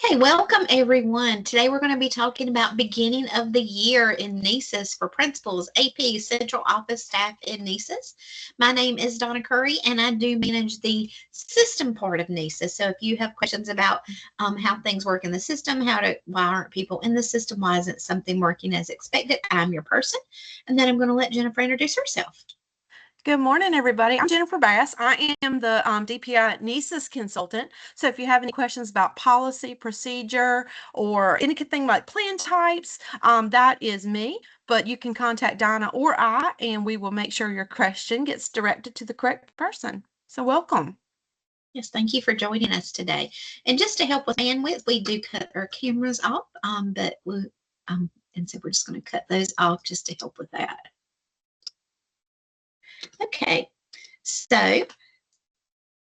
Okay, welcome everyone. Today we're going to be talking about beginning of the year in NCEES for principals, AP, central office staff in NCEES. My name is Donna Curry and I do manage the system part of NCEES. So if you have questions about how things work in the system, why aren't people in the system, why isn't something working as expected, I'm your person. And then I'm going to let Jennifer introduce herself. Good morning, everybody. I'm Jennifer Bass. I am the DPI NCEES consultant. So if you have any questions about policy, procedure, or anything like plan types, that is me. But you can contact Donna or I, and we will make sure your question gets directed to the correct person. So welcome. Yes, thank you for joining us today. And just to help with bandwidth, we do cut our cameras off, and so we're just going to cut those off just to help with that. Okay, so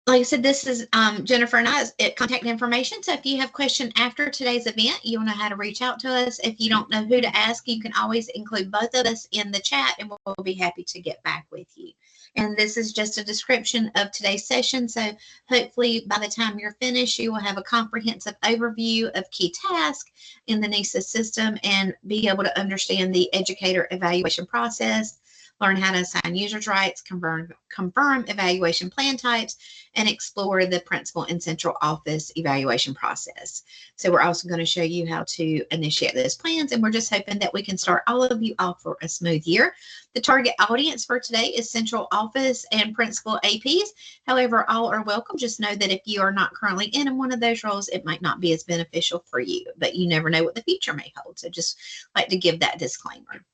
like I said, this is Jennifer and I's contact information. So if you have questions after today's event, you'll know how to reach out to us. If you don't know who to ask, you can always include both of us in the chat and we'll be happy to get back with you. And this is just a description of today's session. So hopefully by the time you're finished, you will have a comprehensive overview of key tasks in the NCEES system and be able to understand the educator evaluation process, learn how to assign users' rights, confirm evaluation plan types, and explore the principal and central office evaluation process. So we're also going to show you how to initiate those plans, and we're just hoping that we can start all of you off for a smooth year. The target audience for today is central office and principal APs. However, all are welcome. Just know that if you are not currently in one of those roles, it might not be as beneficial for you, but you never know what the future may hold. So just like to give that disclaimer.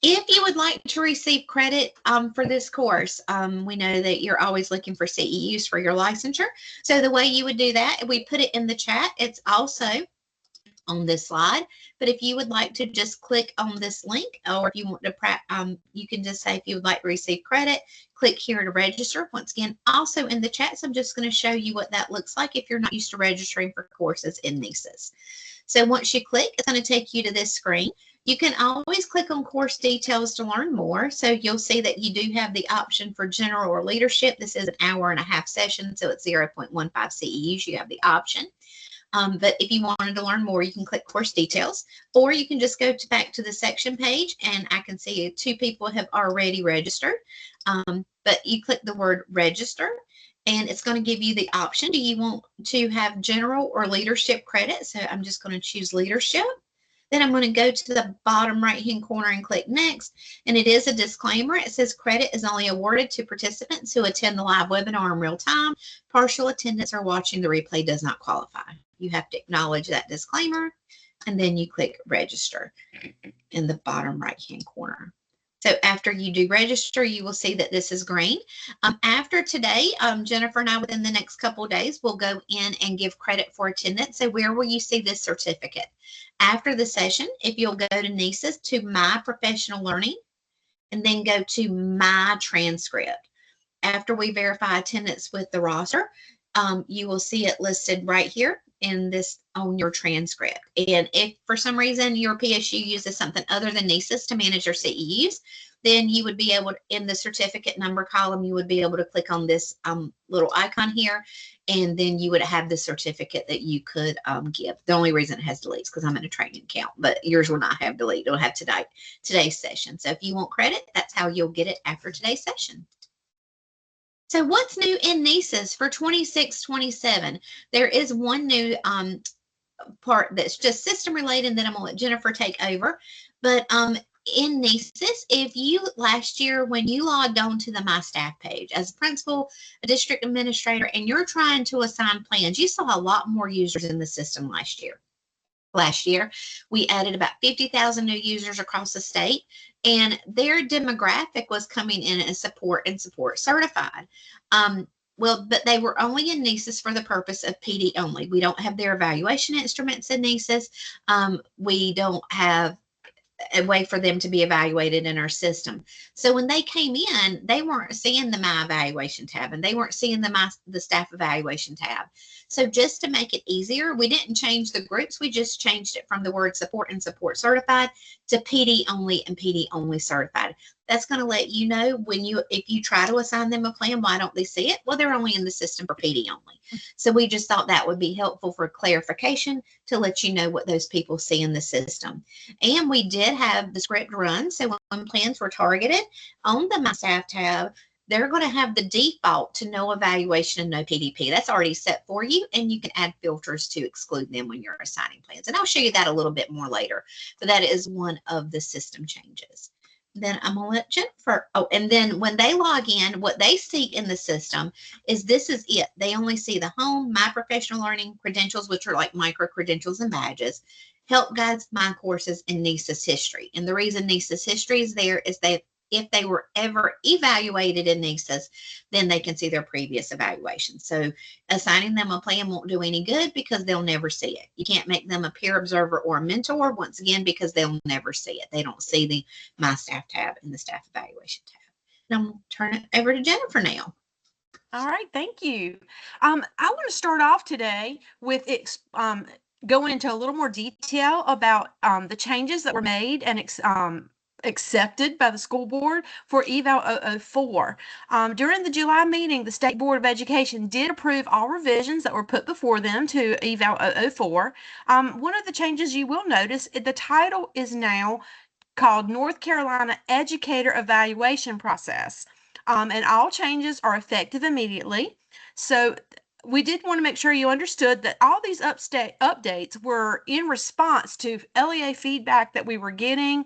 If you would like to receive credit for this course, we know that you're always looking for CEUs for your licensure. So the way you would do that, we put it in the chat. It's also on this slide. But if you would like to just click on this link, or if you want to, you can just say if you would like to receive credit, click here to register. Once again, also in the chat, so I'm just going to show you what that looks like if you're not used to registering for courses in NCEES. So once you click, it's going to take you to this screen. You can always click on course details to learn more. So you'll see that you do have the option for general or leadership. This is an hour-and-a-half session, so it's 0.15 CEUs. You have the option. But if you wanted to learn more, you can click course details, or you can just go back to the section page, and I can see 2 people have already registered. But you click the word register, and it's going to give you the option. Do you want to have general or leadership credit? So I'm just going to choose leadership. Then I'm going to go to the bottom right-hand corner and click next. And it is a disclaimer. It says credit is only awarded to participants who attend the live webinar in real time. Partial attendance or watching the replay does not qualify. You have to acknowledge that disclaimer, and then you click register in the bottom right-hand corner. So after you do register, you will see that this is green. After today, Jennifer and I, within the next couple of days, will go in and give credit for attendance. So where will you see this certificate? After the session, if you'll go to NCEES to My Professional Learning, and then go to My Transcript. After we verify attendance with the roster, you will see it listed right here in this on your transcript. And if for some reason your PSU uses something other than NCEES to manage your CEUs, then you would be able to, in the certificate number column, you would be able to click on this little icon here, and then you would have the certificate that you could give. The only reason it has deletes because I'm in a training account, but yours will not have delete. It'll have today's session. So if you want credit, that's how you'll get it after today's session. So what's new in NCEES for 26-27? There is one new part that's just system related, and then I'm going to let Jennifer take over. But in NCEES, if you last year when you logged on to the My Staff page as a principal, a district administrator, and you're trying to assign plans, you saw a lot more users in the system last year. Last year, we added about 50,000 new users across the state, and their demographic was coming in as support and support certified. Well, but they were only in NCEES for the purpose of PD only. We don't have their evaluation instruments in NCEES. We don't have a way for them to be evaluated in our system. So when they came in, they weren't seeing the My Evaluation tab, and they weren't seeing the Staff Evaluation tab. So just to make it easier, we didn't change the groups. We just changed it from the word support and support certified to PD only and PD only certified. That's going to let you know if you try to assign them a plan, why don't they see it? Well, they're only in the system for PD only. So we just thought that would be helpful for clarification to let you know what those people see in the system. And we did have the script run. So when plans were targeted on the My Staff tab, they're going to have the default to no evaluation and no PDP. That's already set for you, and you can add filters to exclude them when you're assigning plans. And I'll show you that a little bit more later, but that is one of the system changes. Then I'm going to let Jennifer. Oh, and then when they log in, what they see in the system is this is it. They only see the home, my professional learning credentials, which are like micro credentials and badges, help guides, my courses, and NCEES history. And the reason NCEES history is there is that if they were ever evaluated in NCEES, then they can see their previous evaluation. So assigning them a plan won't do any good because they'll never see it. You can't make them a peer observer or a mentor, once again, because they'll never see it. They don't see the My Staff tab and the Staff Evaluation tab. And I'm going to turn it over to Jennifer now. All right, thank you. I want to start off today with going into a little more detail about the changes that were made and accepted by the school board for Eval 004. During the July meeting, the State Board of Education did approve all revisions that were put before them to Eval 004. One of the changes you will notice, the title is now called North Carolina Educator Evaluation Process. And all changes are effective immediately. So we did want to make sure you understood that all these updates were in response to LEA feedback that we were getting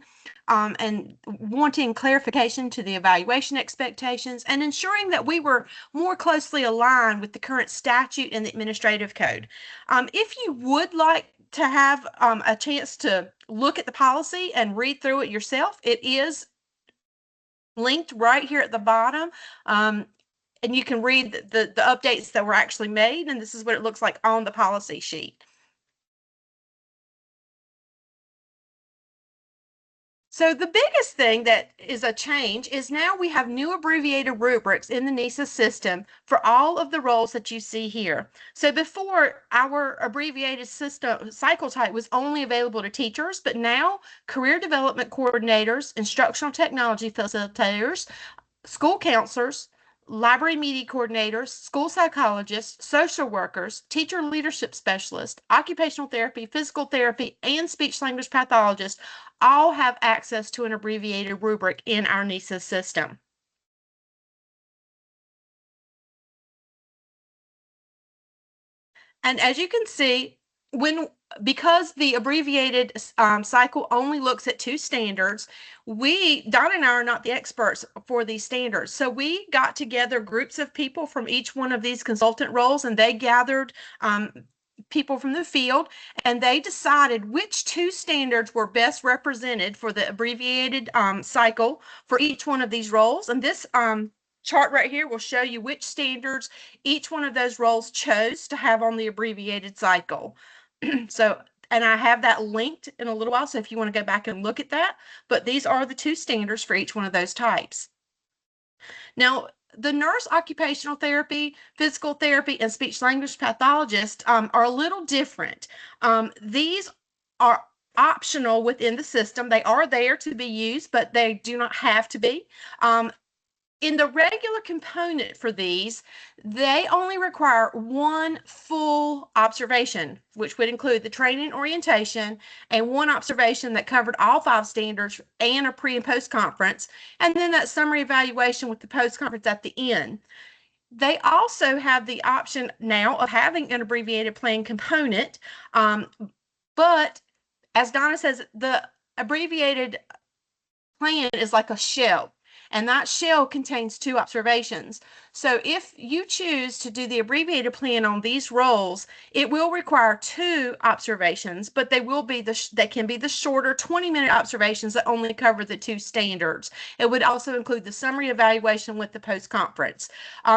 and wanting clarification to the evaluation expectations and ensuring that we were more closely aligned with the current statute and the administrative code. If you would like to have a chance to look at the policy and read through it yourself, it is linked right here at the bottom. And you can read the updates that were actually made, and this is what it looks like on the policy sheet. So the biggest thing that is a change is now we have new abbreviated rubrics in the NCEES system for all of the roles that you see here. So before, our abbreviated system cycle type was only available to teachers, but now career development coordinators, instructional technology facilitators, school counselors, library media coordinators, school psychologists, social workers, teacher leadership specialists, occupational therapy, physical therapy, and speech language pathologists all have access to an abbreviated rubric in our NCEES system. And as you can see, because the abbreviated cycle only looks at 2 standards, Donna and I are not the experts for these standards. So we got together groups of people from each one of these consultant roles, and they gathered people from the field, and they decided which 2 standards were best represented for the abbreviated cycle for each one of these roles. And this chart right here will show you which standards each one of those roles chose to have on the abbreviated cycle. So, and I have that linked in a little while, so if you want to go back and look at that, but these are the 2 standards for each one of those types. Now, the nurse occupational therapy, physical therapy, and speech language pathologist are a little different. These are optional within the system. They are there to be used, but they do not have to be. In the regular component for these, they only require 1 full observation, which would include the training orientation and 1 observation that covered all 5 standards and a pre and post conference, and then that summary evaluation with the post conference at the end. They also have the option now of having an abbreviated plan component, but as Donna says, the abbreviated plan is like a shell, and that shell contains 2 observations. So if you choose to do the abbreviated plan on these roles, it will require 2 observations, but they will be they can be the shorter 20-minute observations that only cover the 2 standards. It would also include the summary evaluation with the post-conference.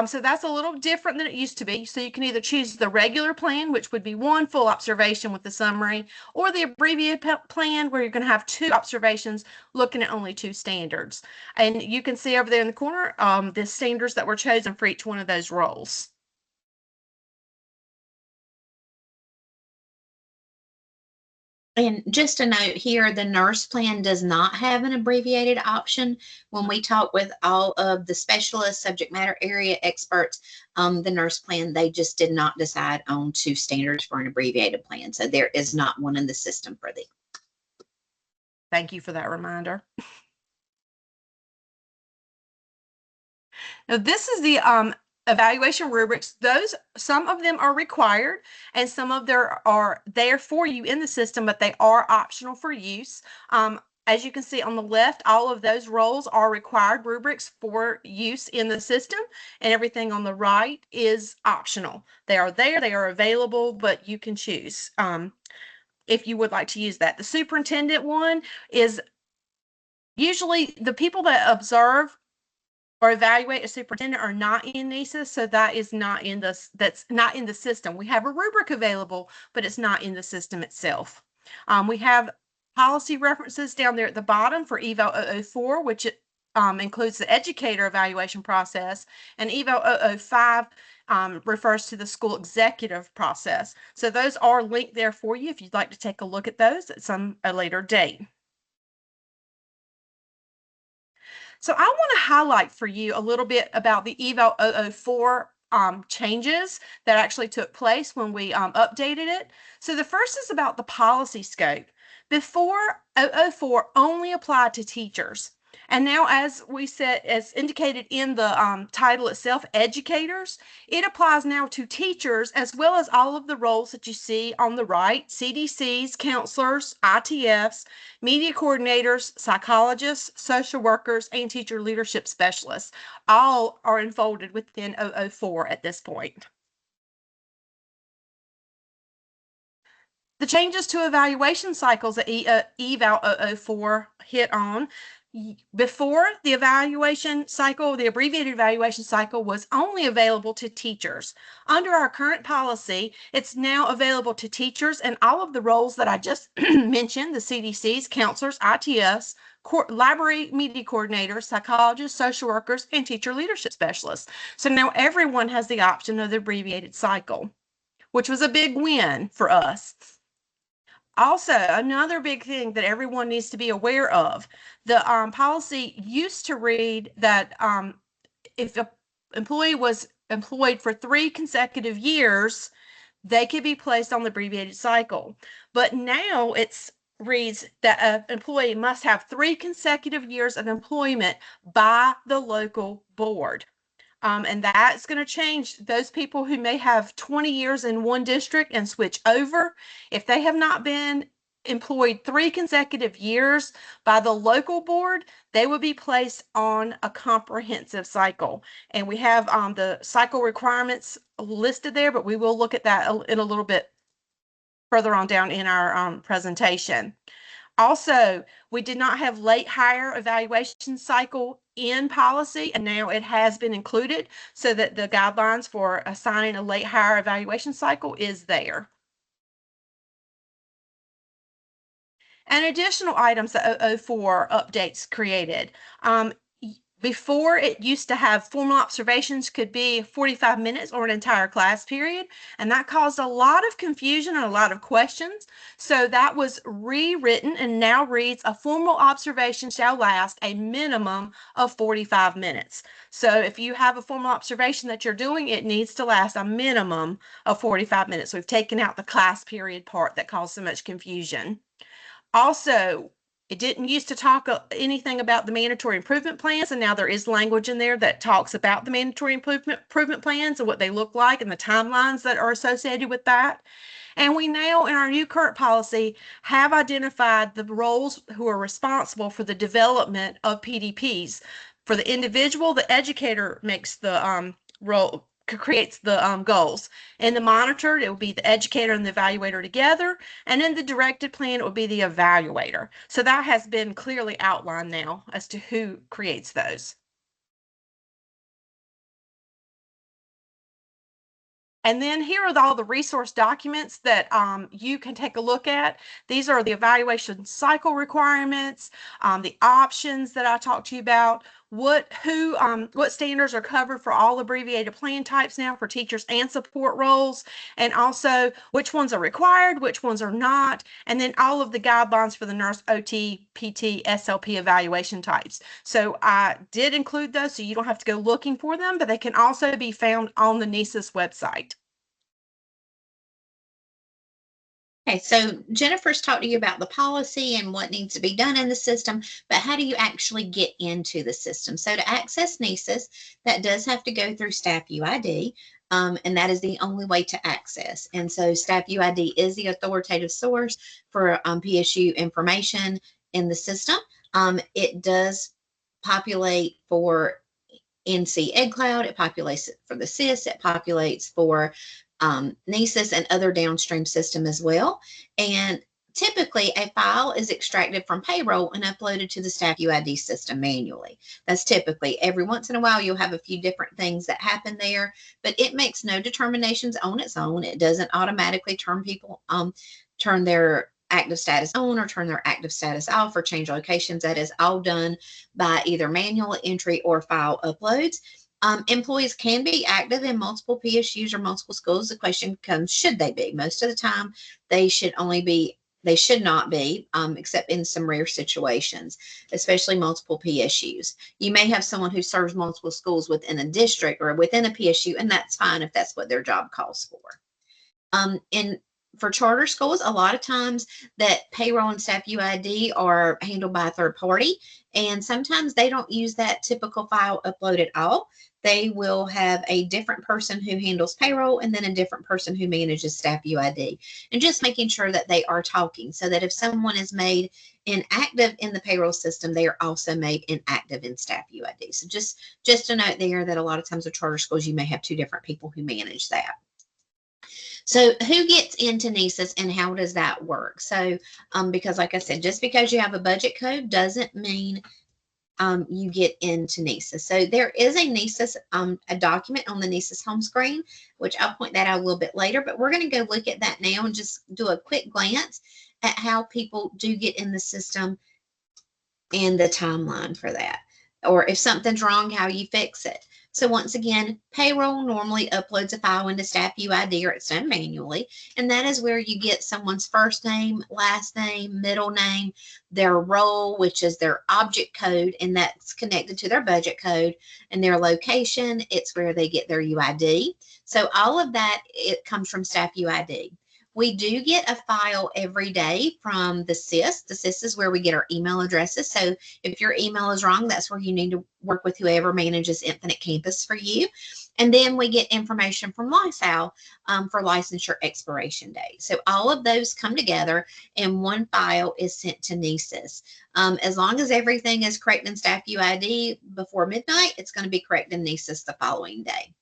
So that's a little different than it used to be. So you can either choose the regular plan, which would be 1 full observation with the summary, or the abbreviated plan where you're going to have 2 observations looking at only 2 standards. And you can see over there in the corner the standards that were chosen for each one of those roles. And just a note here, the nurse plan does not have an abbreviated option. When we talk with all of the specialists, subject matter area experts, the nurse plan, they just did not decide on 2 standards for an abbreviated plan. So there is not one in the system for them. Thank you for that reminder. Now, this is the evaluation rubrics. Some of them are required and some of them are there for you in the system, but they are optional for use. As you can see on the left, all of those roles are required rubrics for use in the system, and everything on the right is optional. They are there, they are available, but you can choose if you would like to use that. The superintendent one is usually the people that observe or evaluate a superintendent are not in NCEES, so that's not in the system. We have a rubric available, but it's not in the system itself. We have policy references down there at the bottom for Eval 004, which includes the educator evaluation process, and Eval 005 refers to the school executive process. So those are linked there for you if you'd like to take a look at those at a later date. So I want to highlight for you a little bit about the Eval 004 changes that actually took place when we updated it. So the first is about the policy scope. Before, 004 only applied to teachers. And now, as we said, as indicated in the title itself, educators, it applies now to teachers as well as all of the roles that you see on the right: CDCs, counselors, ITFs, media coordinators, psychologists, social workers, and teacher leadership specialists. All are enfolded within 004 at this point. The changes to evaluation cycles that Eval 004 hit on. Before, the evaluation cycle, the abbreviated evaluation cycle, was only available to teachers. Under our current policy, it's now available to teachers and all of the roles that I just mentioned: the CDCs, counselors, ITS, library media coordinators, psychologists, social workers, and teacher leadership specialists. So now everyone has the option of the abbreviated cycle, which was a big win for us. Also, another big thing that everyone needs to be aware of, the policy used to read that if an employee was employed for 3 consecutive years, they could be placed on the abbreviated cycle. But now it reads that an employee must have 3 consecutive years of employment by the local board. And that's going to change. Those people who may have 20 years in one district and switch over, if they have not been employed 3 consecutive years by the local board, they will be placed on a comprehensive cycle. And we have the cycle requirements listed there, but we will look at that in a little bit further on down in our presentation. Also, we did not have late hire evaluation cycle in policy, and now it has been included so that the guidelines for assigning a late hire evaluation cycle is there. And additional items that 004 updates created. Before, it used to have formal observations could be 45 minutes or an entire class period, and that caused a lot of confusion and a lot of questions. So that was rewritten and now reads: a formal observation shall last a minimum of 45 minutes. So if you have a formal observation that you're doing, it needs to last a minimum of 45 minutes. We've taken out the class period part that caused so much confusion. Also, it didn't used to talk anything about the mandatory improvement plans, and now there is language in there that talks about the mandatory improvement plans and what they look like and the timelines that are associated with that. And we now, in our new current policy, have identified the roles who are responsible for the development of PDPs. For the individual, the educator makes the role, creates the goals. In the monitored, it will be the educator and the evaluator together, and in the directed plan, it will be the evaluator. So that has been clearly outlined now as to who creates those. And then here are all the resource documents that you can take a look at. These are the evaluation cycle requirements, the options that I talked to you about, what standards are covered for all abbreviated plan types now for teachers and support roles, and also which ones are required, which ones are not, and then all of the guidelines for the nurse, OT, PT, SLP evaluation types. So I did include those so you don't have to go looking for them, but they can also be found on the NCEES website. Okay, so Jennifer's talked to you about the policy and what needs to be done in the system, but how do you actually get into the system? So to access NCEES, that does have to go through Staff UID, and that is the only way to access. And so Staff UID is the authoritative source for PSU information in the system. It does populate for NC EdCloud, it populates for the CIS, it populates for NCEES and other downstream system as well. And typically a file is extracted from payroll and uploaded to the Staff UID system manually. That's typically. Every once in a while you'll have a few different things that happen there, but it makes no determinations on its own. It doesn't automatically turn their active status on or turn their active status off or change locations. That is all done by either manual entry or file uploads. Employees can be active in multiple PSUs or multiple schools. The question becomes, should they be? Most of the time, they should not be, except in some rare situations, especially multiple PSUs. You may have someone who serves multiple schools within a district or within a PSU, and that's fine if that's what their job calls for. For charter schools, a lot of times that payroll and Staff UID are handled by a third party, and sometimes they don't use that typical file upload at all. They will have a different person who handles payroll and then a different person who manages Staff UID, and just making sure that they are talking so that if someone is made inactive in the payroll system, they are also made inactive in Staff UID. So just a note there that a lot of times with charter schools, you may have two different people who manage that. So who gets into NCEES and how does that work? So because like I said, just because you have a budget code doesn't mean you get into NCEES. So there is a NCEES, a document on the NCEES home screen, which I'll point that out a little bit later, but we're going to go look at that now and just do a quick glance at how people do get in the system and the timeline for that. Or if something's wrong, how you fix it. So once again, payroll normally uploads a file into Staff UID, or it's done manually, and that is where you get someone's first name, last name, middle name, their role, which is their object code, and that's connected to their budget code, and their location, it's where they get their UID. So all of that, it comes from Staff UID. We do get a file every day from the CIS. The CIS is where we get our email addresses. So if your email is wrong, that's where you need to work with whoever manages Infinite Campus for you. And then we get information from LISAL for licensure expiration date. So all of those come together and one file is sent to NCEES. As long as everything is correct in Staff UID before midnight, it's going to be correct in NCEES the following day.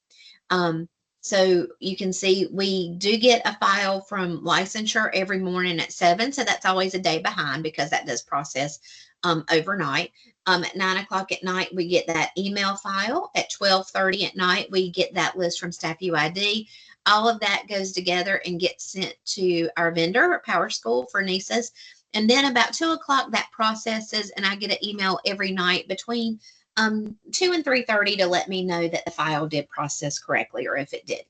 So you can see we do get a file from licensure every morning at 7. So that's always a day behind because that does process overnight. At 9 o'clock at night, we get that email file. At 12:30 at night, we get that list from Staff UID. All of that goes together and gets sent to our vendor, PowerSchool, for NCEES. And then about 2 o'clock, that processes, and I get an email every night between 2 and 3:30 to let me know that the file did process correctly or if it did.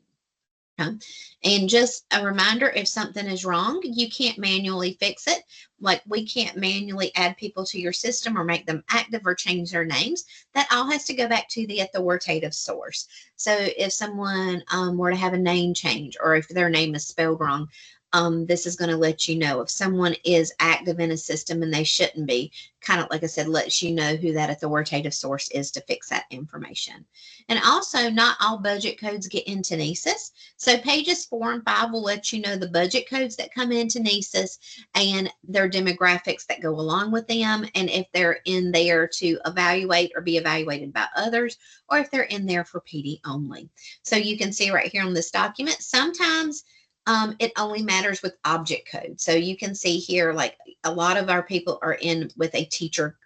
And just a reminder, if something is wrong, you can't manually fix it. Like we can't manually add people to your system or make them active or change their names. That all has to go back to the authoritative source. So if someone were to have a name change or if their name is spelled wrong, this is going to let you know if someone is active in a system and they shouldn't be. Kind of like I said, lets you know who that authoritative source is to fix that information. And also, not all budget codes get into NCEES. So pages 4 and 5 will let you know the budget codes that come into NCEES and their demographics that go along with them, and if they're in there to evaluate or be evaluated by others, or if they're in there for PD only. So you can see right here on this document, sometimes it only matters with object code. So you can see here, like a lot of our people are in with a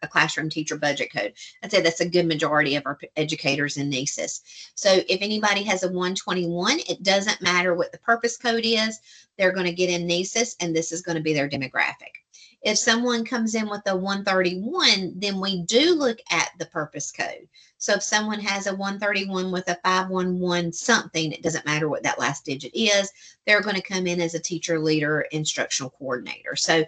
classroom teacher budget code. I'd say that's a good majority of our educators in NCEES. So if anybody has a 121, it doesn't matter what the purpose code is. They're going to get in NCEES, and this is going to be their demographic. If someone comes in with a 131, then we do look at the purpose code. So if someone has a 131 with a 511 something, it doesn't matter what that last digit is, they're going to come in as a teacher, leader, instructional coordinator. So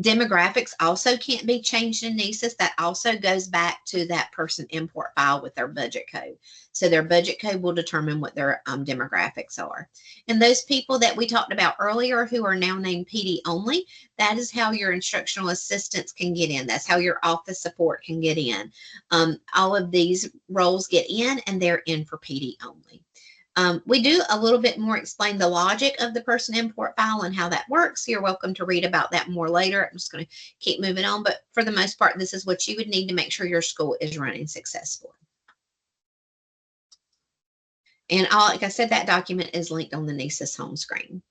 demographics also can't be changed in NCEES. That also goes back to that person import file with their budget code. So their budget code will determine what their demographics are. And those people that we talked about earlier who are now named PD only, that is how your instructional assistants can get in. That's how your office support can get in. All of these roles get in and they're in for PD only. We do a little bit more explain the logic of the person import file and how that works. You're welcome to read about that more later. I'm just going to keep moving on. But for the most part, this is what you would need to make sure your school is running successfully. And like I said, that document is linked on the NCEES home screen.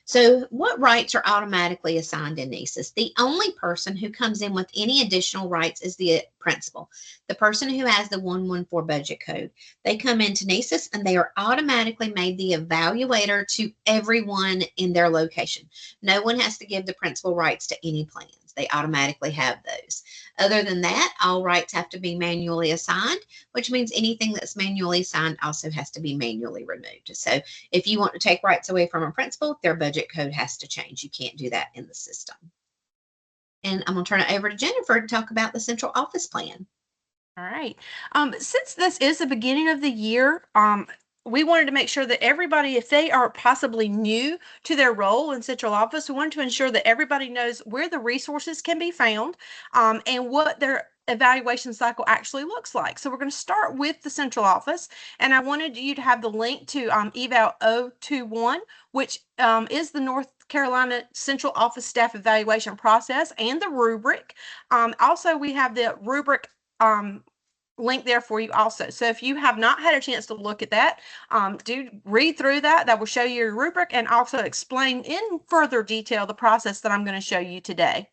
So what rights are automatically assigned in NCEES? The only person who comes in with any additional rights is the principal, the person who has the 114 budget code. They come into NCEES and they are automatically made the evaluator to everyone in their location. No one has to give the principal rights to any plans. They automatically have those. Other than that, all rights have to be manually assigned, which means anything that's manually assigned also has to be manually removed. So if you want to take rights away from a principal, their budget code has to change. You can't do that in the system. And I'm going to turn it over to Jennifer to talk about the central office plan. All right. Since this is the beginning of the year, we wanted to make sure that everybody, if they are possibly new to their role in central office, we wanted to ensure that everybody knows where the resources can be found and what their evaluation cycle actually looks like. So we're going to start with the central office, and I wanted you to have the link to Eval 021, which is the North Carolina Central Office Staff Evaluation Process and the rubric. Also, we have the rubric link there for you also. So if you have not had a chance to look at that, do read through that. That will show you your rubric and also explain in further detail the process that I'm going to show you today.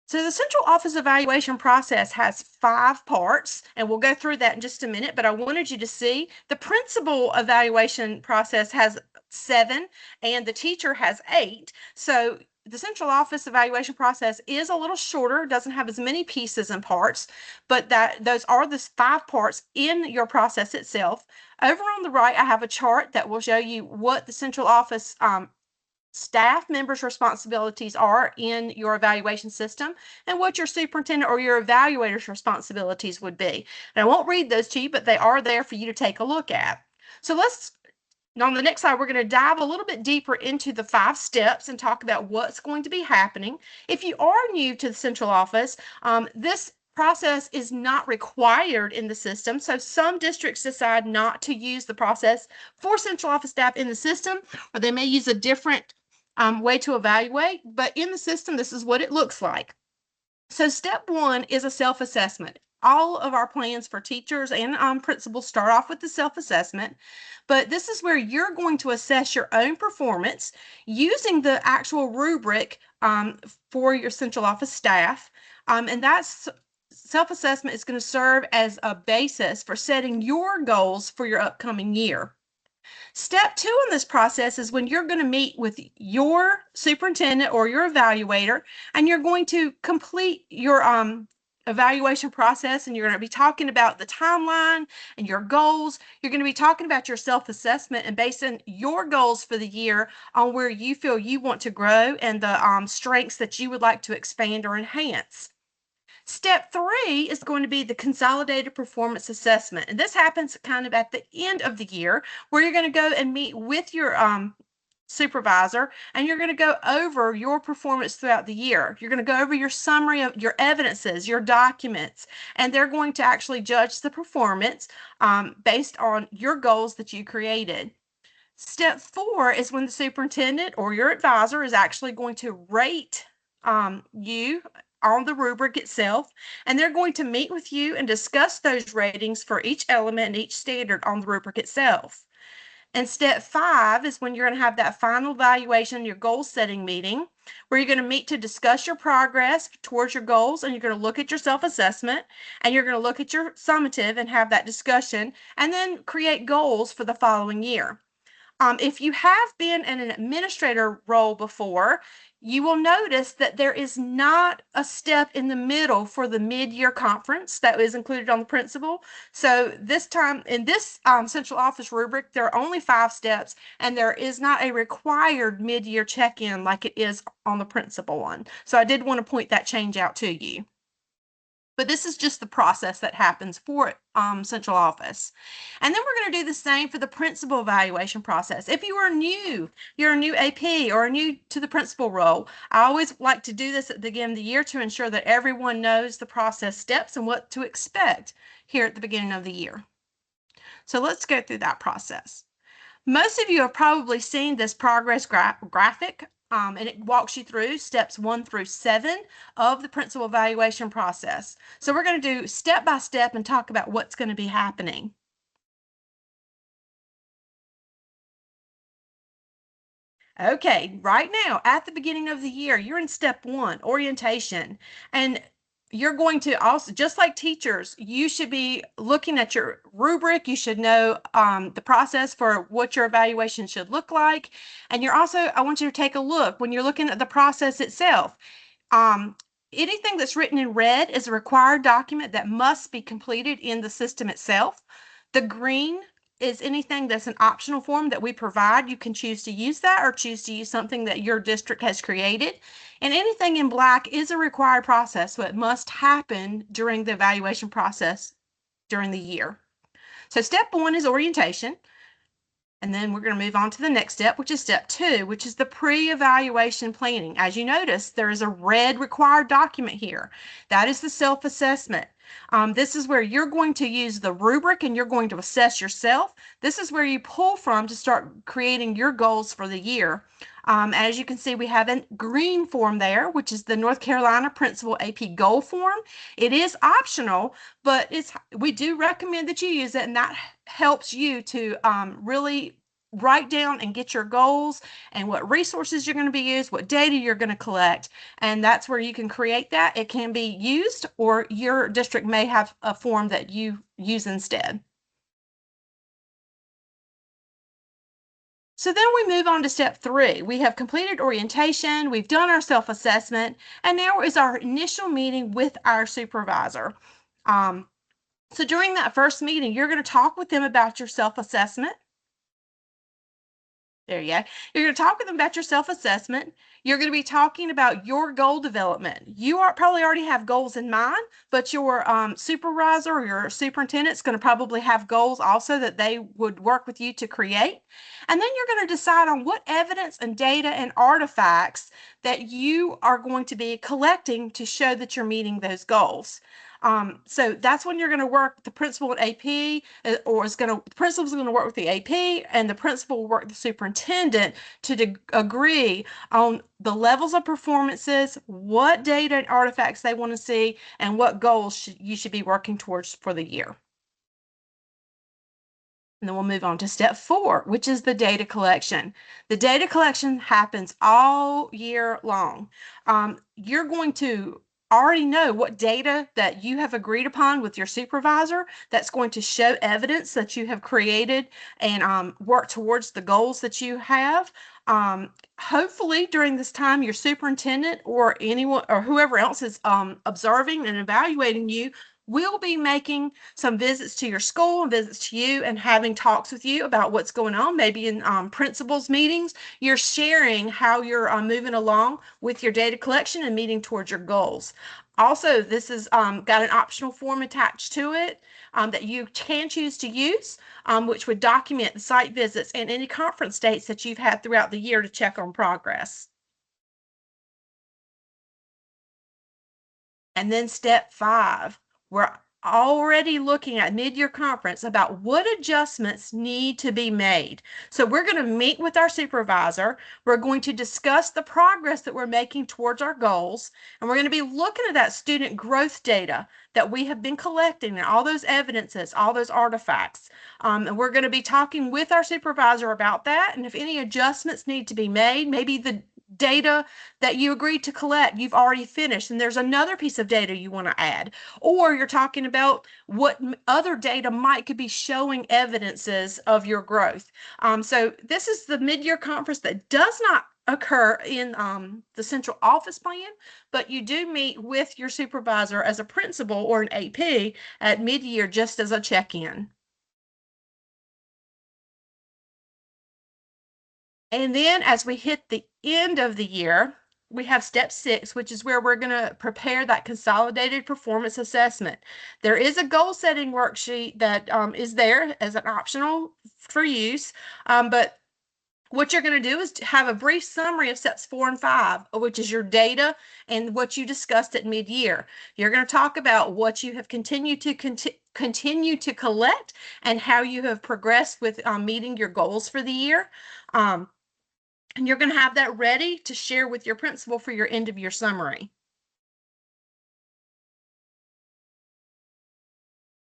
So the central office evaluation process has 5 parts, and we'll go through that in just a minute, but I wanted you to see the principal evaluation process has 7 and the teacher has 8. So the central office evaluation process is a little shorter, doesn't have as many pieces and parts, but those are the 5 parts in your process itself. Over on the right, I have a chart that will show you what the central office staff members' responsibilities are in your evaluation system and what your superintendent or your evaluator's responsibilities would be. And I won't read those to you, but they are there for you to take a look at. So on the next slide, we're going to dive a little bit deeper into the 5 steps and talk about what's going to be happening. If you are new to the central office, this process is not required in the system. So some districts decide not to use the process for central office staff in the system, or they may use a different way to evaluate, but in the system, this is what it looks like. So step 1 is a self-assessment. All of our plans for teachers and principals start off with the self-assessment, but this is where you're going to assess your own performance using the actual rubric for your central office staff, and that's self-assessment is going to serve as a basis for setting your goals for your upcoming year. Step 2 in this process is when you're going to meet with your superintendent or your evaluator, and you're going to complete your evaluation process, and you're going to be talking about the timeline and your goals. You're going to be talking about your self-assessment and basing your goals for the year on where you feel you want to grow and the strengths that you would like to expand or enhance. Step 3 is going to be the consolidated performance assessment. And this happens kind of at the end of the year, where you're going to go and meet with your supervisor, and you're going to go over your performance throughout the year. You're going to go over your summary of your evidences, your documents, and they're going to actually judge the performance based on your goals that you created. Step 4 is when the superintendent or your advisor is actually going to rate you on the rubric itself, and they're going to meet with you and discuss those ratings for each element and each standard on the rubric itself. And step 5 is when you're going to have that final evaluation, your goal setting meeting, where you're going to meet to discuss your progress towards your goals, and you're going to look at your self-assessment, and you're going to look at your summative and have that discussion, and then create goals for the following year. If you have been in an administrator role before, you will notice that there is not a step in the middle for the mid-year conference that is included on the principal. So this time in this central office rubric, there are only 5 steps, and there is not a required mid-year check-in like it is on the principal one. So I did want to point that change out to you. But this is just the process that happens for central office. And then we're going to do the same for the principal evaluation process. If you are new, you're a new AP or new to the principal role, I always like to do this at the beginning of the year to ensure that everyone knows the process steps and what to expect here at the beginning of the year. So let's go through that process. Most of you have probably seen this progress graphic, and it walks you through steps 1 through 7 of the principal evaluation process. So we're going to do step by step and talk about what's going to be happening. Okay, right now at the beginning of the year, you're in step 1, orientation, and you're going to also, just like teachers, you should be looking at your rubric. You should know the process for what your evaluation should look like. And you're also, I want you to take a look when you're looking at the process itself. Anything that's written in red is a required document that must be completed in the system itself. The green is anything that's an optional form that we provide. You can choose to use that or choose to use something that your district has created. And anything in black is a required process, so it must happen during the evaluation process during the year. So step 1 is orientation. And then we're going to move on to the next step, which is step 2, which is the pre-evaluation planning. As you notice, there is a red required document here. That is the self-assessment. This is where you're going to use the rubric and you're going to assess yourself. This is where you pull from to start creating your goals for the year. As you can see, we have a green form there, which is the North Carolina Principal AP Goal Form. It is optional, but we do recommend that you use it, and that helps you to really write down and get your goals and what resources you're going to be used, what data you're going to collect, and that's where you can create that. It can be used, or your district may have a form that you use instead. So then we move on to step 3. We have completed orientation, we've done our self-assessment, and now is our initial meeting with our supervisor. So during that first meeting, you're going to talk with them about your self-assessment. There you go. You're going to talk with them about your self-assessment. You're going to be talking about your goal development. You probably already have goals in mind, but your supervisor or your superintendent is going to probably have goals also that they would work with you to create. And then you're going to decide on what evidence and data and artifacts that you are going to be collecting to show that you're meeting those goals. So that's when you're going to work with the principal and AP, or the principal is going to work with the AP, and the principal will work with the superintendent to agree on the levels of performances, what data and artifacts they want to see, and what goals you should be working towards for the year. And then we'll move on to step 4, which is the data collection. The data collection happens all year long. You're going to already know what data that you have agreed upon with your supervisor that's going to show evidence that you have created and work towards the goals that you have. Hopefully during this time, your superintendent or anyone or whoever else is observing and evaluating you will be making some visits to your school and visits to you and having talks with you about what's going on. Maybe in principals meetings, you're sharing how you're moving along with your data collection and meeting towards your goals. Also, this has got an optional form attached to it that you can choose to use, which would document the site visits and any conference dates that you've had throughout the year to check on progress. And then step 5, we're already looking at mid-year conference about what adjustments need to be made. So we're going to meet with our supervisor. We're going to discuss the progress that we're making towards our goals. And we're going to be looking at that student growth data that we have been collecting and all those evidences, all those artifacts. And we're going to be talking with our supervisor about that. And if any adjustments need to be made, maybe the data that you agreed to collect you've already finished, and there's another piece of data you want to add, or you're talking about what other data could be showing evidences of your growth. So this is the mid-year conference that does not occur in the central office plan, but you do meet with your supervisor as a principal or an AP at mid-year just as a check-in. And then as we hit the end of the year, we have step 6, which is where we're going to prepare that consolidated performance assessment. There is a goal setting worksheet that is there as an optional for use, but what you're going to do is have a brief summary of steps 4 and 5, which is your data and what you discussed at mid-year. You're going to talk about what you have continued to continue to collect and how you have progressed with meeting your goals for the year. And you're going to have that ready to share with your principal for your end of year summary.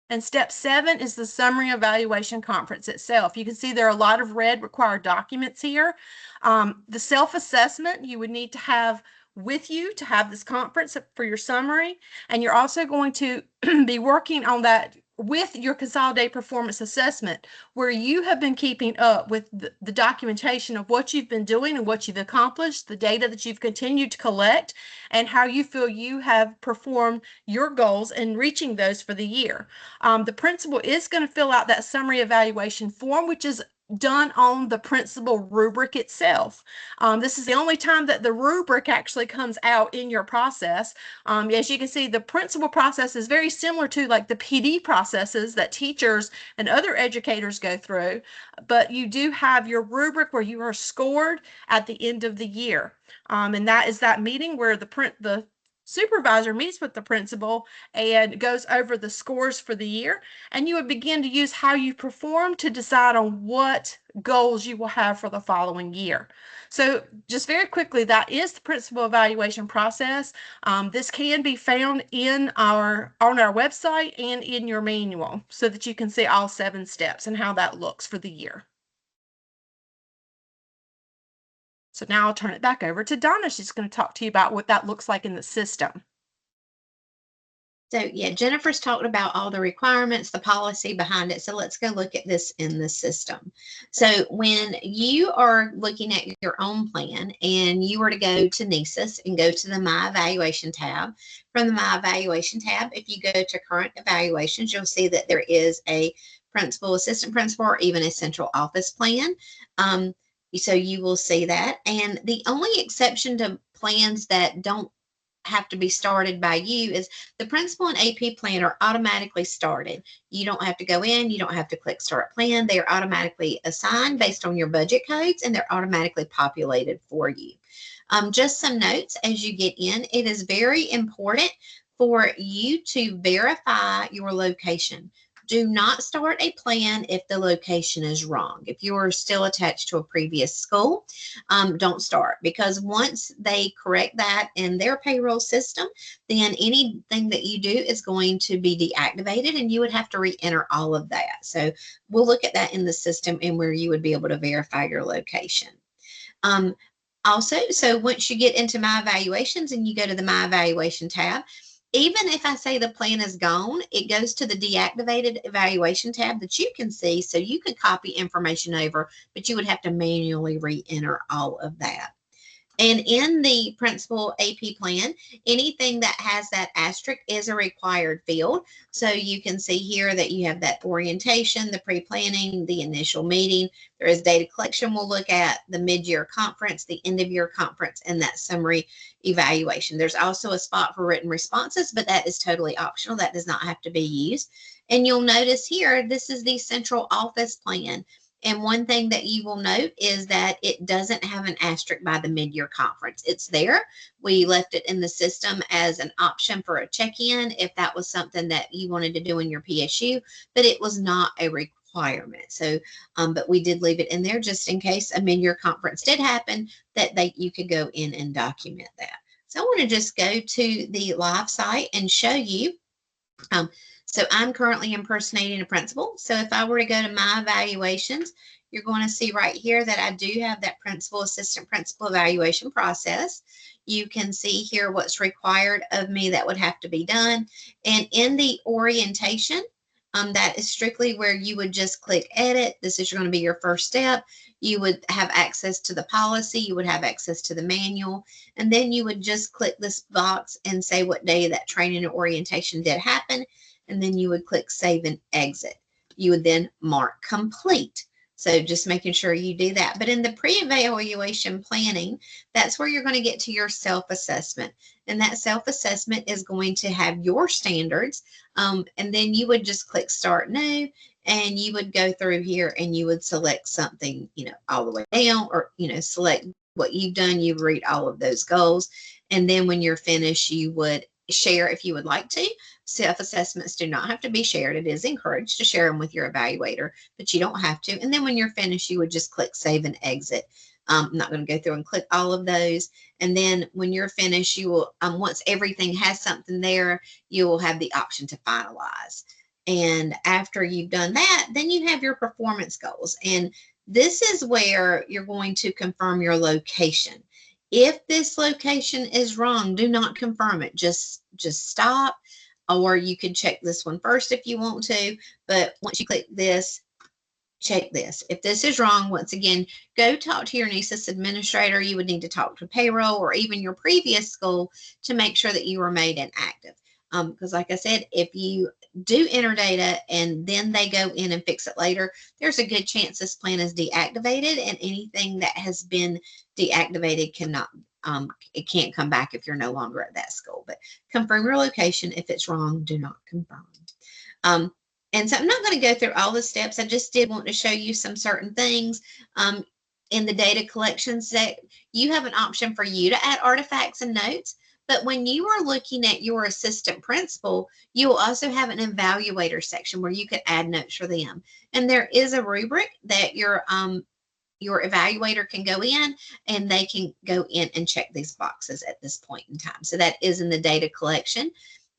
And step 7 is the summary evaluation conference itself. You can see there are a lot of red required documents here. The self-assessment you would need to have with you to have this conference for your summary. And you're also going to be working on that with your consolidated performance assessment, where you have been keeping up with the documentation of what you've been doing and what you've accomplished, the data that you've continued to collect, and how you feel you have performed your goals and reaching those for the year. The principal is going to fill out that summary evaluation form, which is done on the principal rubric itself. This is the only time that the rubric actually comes out in your process. As you can see, the principal process is very similar to like the PD processes that teachers and other educators go through, but you do have your rubric where you are scored at the end of the year. And that is that meeting where the supervisor meets with the principal and goes over the scores for the year, and you would begin to use how you perform to decide on what goals you will have for the following year. So just very quickly, that is the principal evaluation process. This can be found on our website and in your manual so that you can see all 7 steps and how that looks for the year. So now I'll turn it back over to Donna. She's going to talk to you about what that looks like in the system. So yeah, Jennifer's talked about all the requirements, the policy behind it. So let's go look at this in the system. So when you are looking at your own plan and you were to go to NCEES and go to the My Evaluation tab, from the My Evaluation tab, if you go to current evaluations, you'll see that there is a principal, assistant principal, or even a central office plan. So you will see that. And the only exception to plans that don't have to be started by you is the principal and AP plan are automatically started. You don't have to go in, you don't have to click start plan. They are automatically assigned based on your budget codes, and they're automatically populated for you. Just some notes as you get in. It is very important for you to verify your location. Do not start a plan if the location is wrong. If you're still attached to a previous school, don't start, because once they correct that in their payroll system, then anything that you do is going to be deactivated and you would have to re-enter all of that. So we'll look at that in the system and where you would be able to verify your location. Also, so once you get into My Evaluations and you go to the My Evaluation tab, even if I say the plan is gone, it goes to the deactivated evaluation tab that you can see, so you can copy information over, but you would have to manually re-enter all of that. And in the principal AP plan, anything that has that asterisk is a required field. So you can see here that you have that orientation, the pre-planning, the initial meeting. There is data collection. We'll look at the mid-year conference, the end-of-year conference, and that summary evaluation. There's also a spot for written responses, but that is totally optional. That does not have to be used. And you'll notice here, this is the central office plan. And one thing that you will note is that it doesn't have an asterisk by the mid-year conference. It's there. We left it in the system as an option for a check-in if that was something that you wanted to do in your PSU, but it was not a requirement. So, but we did leave it in there just in case a mid-year conference did happen, that you could go in and document that. So I want to just go to the live site and show you So I'm currently impersonating a principal. So if I were to go to my evaluations, you're going to see right here that I do have that principal, assistant principal evaluation process. You can see here what's required of me that would have to be done. And in the orientation, that is strictly where you would just click edit. This is going to be your first step. You would have access to the policy. You would have access to the manual. And then you would just click this box and say what day that training and orientation did happen. And then you would click save and exit. You would then mark complete. So just making sure you do that. But in the pre-evaluation planning, that's where you're going to get to your self-assessment. And that self-assessment is going to have your standards. And then you would just click start new, and you would go through here and you would select something, all the way down, or, select what you've done. You read all of those goals. And then when you're finished, you would share if you would like to. Self-assessments do not have to be shared. It is encouraged to share them with your evaluator, but you don't have to. And then when you're finished, you would just click save and exit. I'm not going to go through and click all of those. And then when you're finished, you will, once everything has something there, you will have the option to finalize. And after you've done that, then you have your performance goals. And this is where you're going to confirm your location. If this location is wrong, do not confirm it. Just stop, or you could check this one first if you want to. But once you click this, check this. If this is wrong, once again, go talk to your NCEES administrator. You would need to talk to payroll or even your previous school to make sure that you are made inactive. Because like I said, if you do enter data and then they go in and fix it later, there's a good chance this plan is deactivated, and anything that has been deactivated cannot, it can't come back if you're no longer at that school. But confirm your location. If it's wrong, do not confirm. And so I'm not going to go through all the steps. I just did want to show you some certain things. In the data collection set, you have an option for you to add artifacts and notes. But when you are looking at your assistant principal, you will also have an evaluator section where you could add notes for them. And there is a rubric that your evaluator can go in, and they can go in and check these boxes at this point in time. So that is in the data collection.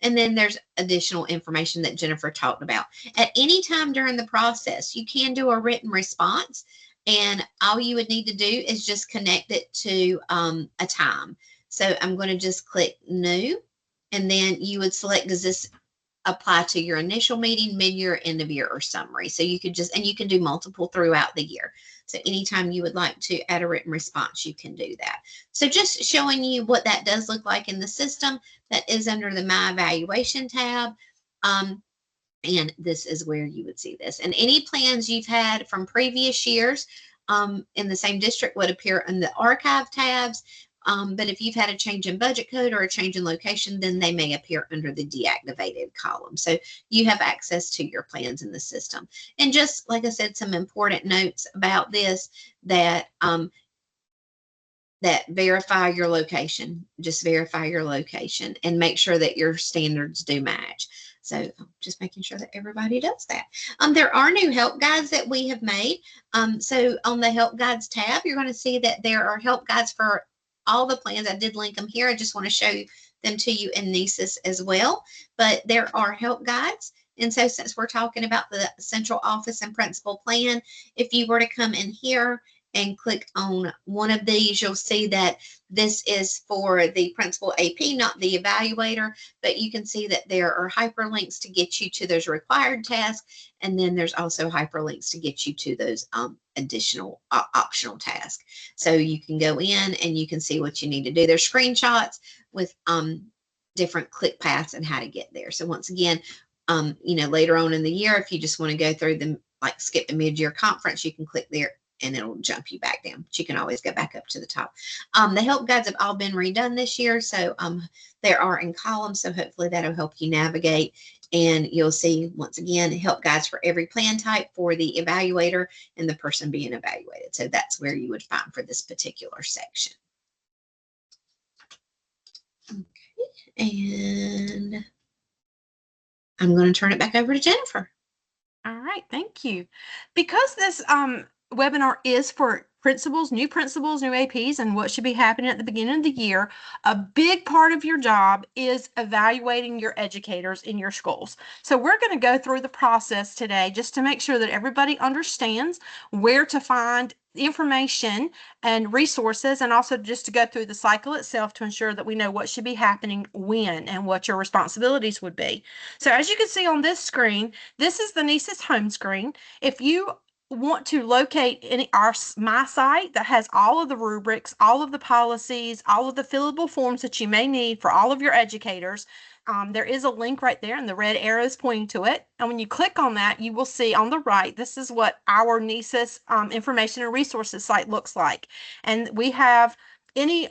And then there's additional information that Jennifer talked about. At any time during the process, you can do a written response, and all you would need to do is just connect it to a time. So I'm going to just click new, and then you would select, does this apply to your initial meeting, mid-year, end of year, or summary? So you could just, and you can do multiple throughout the year. So anytime you would like to add a written response, you can do that. So just showing you what that does look like in the system. That is under the My Evaluation tab. And this is where you would see this. And any plans you've had from previous years in the same district would appear in the archive tabs. But if you've had a change in budget code or a change in location, then they may appear under the deactivated column. So you have access to your plans in the system. And just like I said, some important notes about this, that that verify your location. Just verify your location and make sure that your standards do match. So just making sure that everybody does that. There are new help guides that we have made. So on the help guides tab, you're going to see that there are help guides for all the plans. I did link them here. I just want to show them to you in NCEES as well. But there are help guides. And so since we're talking about the central office and principal plan, if you were to come in here and click on one of these, you'll see that this is for the principal AP, not the evaluator, but you can see that there are hyperlinks to get you to those required tasks. And then there's also hyperlinks to get you to those additional optional tasks. So you can go in and you can see what you need to do. There's screenshots with different click paths and how to get there. So once again, later on in the year, if you just want to go through them, like skip the mid-year conference, you can click there and it'll jump you back down, but you can always go back up to the top. The help guides have all been redone this year, so they are in columns, so hopefully that'll help you navigate. And you'll see, once again, help guides for every plan type for the evaluator and the person being evaluated. So that's where you would find for this particular section. Okay, and I'm going to turn it back over to Jennifer. All right, thank you. Because this webinar is for principals, new APs, and what should be happening at the beginning of the year, a big part of your job is evaluating your educators in your schools. So we're going to go through the process today just to make sure that everybody understands where to find information and resources, and also just to go through the cycle itself to ensure that we know what should be happening when and what your responsibilities would be. So as you can see on this screen, this is the NCEES home screen. If you want to locate my site that has all of the rubrics, all of the policies, all of the fillable forms that you may need for all of your educators, there is a link right there and the red arrow is pointing to it. And when you click on that, you will see on the right, this is what our NCEES information and resources site looks like. And we have any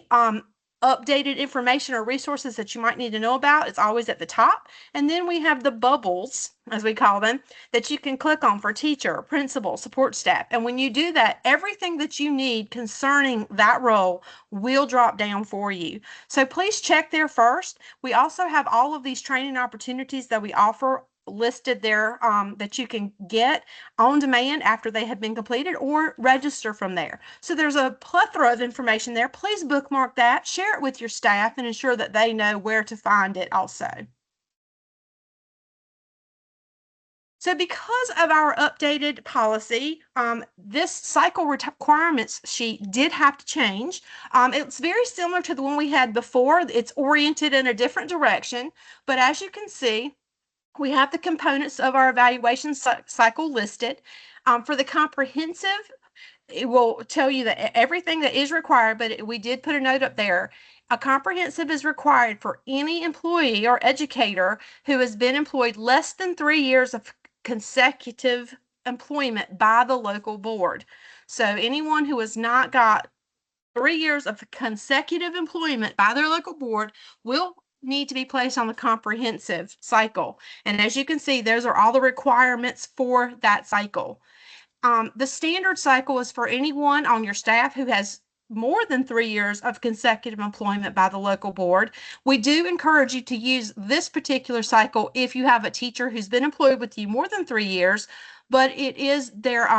updated information or resources that you might need to know about. It's always at the top. And then we have the bubbles, as we call them, that you can click on for teacher, principal, support staff. And when you do that, everything that you need concerning that role will drop down for you. So please check there first. We also have all of these training opportunities that we offer listed there that you can get on demand after they have been completed or register from there. So there's a plethora of information there. Please bookmark that, share it with your staff, and ensure that they know where to find it also. So because of our updated policy, this cycle requirements sheet did have to change. It's very similar to the one we had before. It's oriented in a different direction, but as you can see, we have the components of our evaluation cycle listed. For the comprehensive, it will tell you that everything that is required, but we did put a note up there. A comprehensive is required for any employee or educator who has been employed less than 3 years of consecutive employment by the local board. So anyone who has not got 3 years of consecutive employment by their local board will need to be placed on the comprehensive cycle. And as you can see, those are all the requirements for that cycle. The standard cycle is for anyone on your staff who has more than 3 years of consecutive employment by the local board. We do encourage you to use this particular cycle if you have a teacher who's been employed with you more than 3 years, but it is their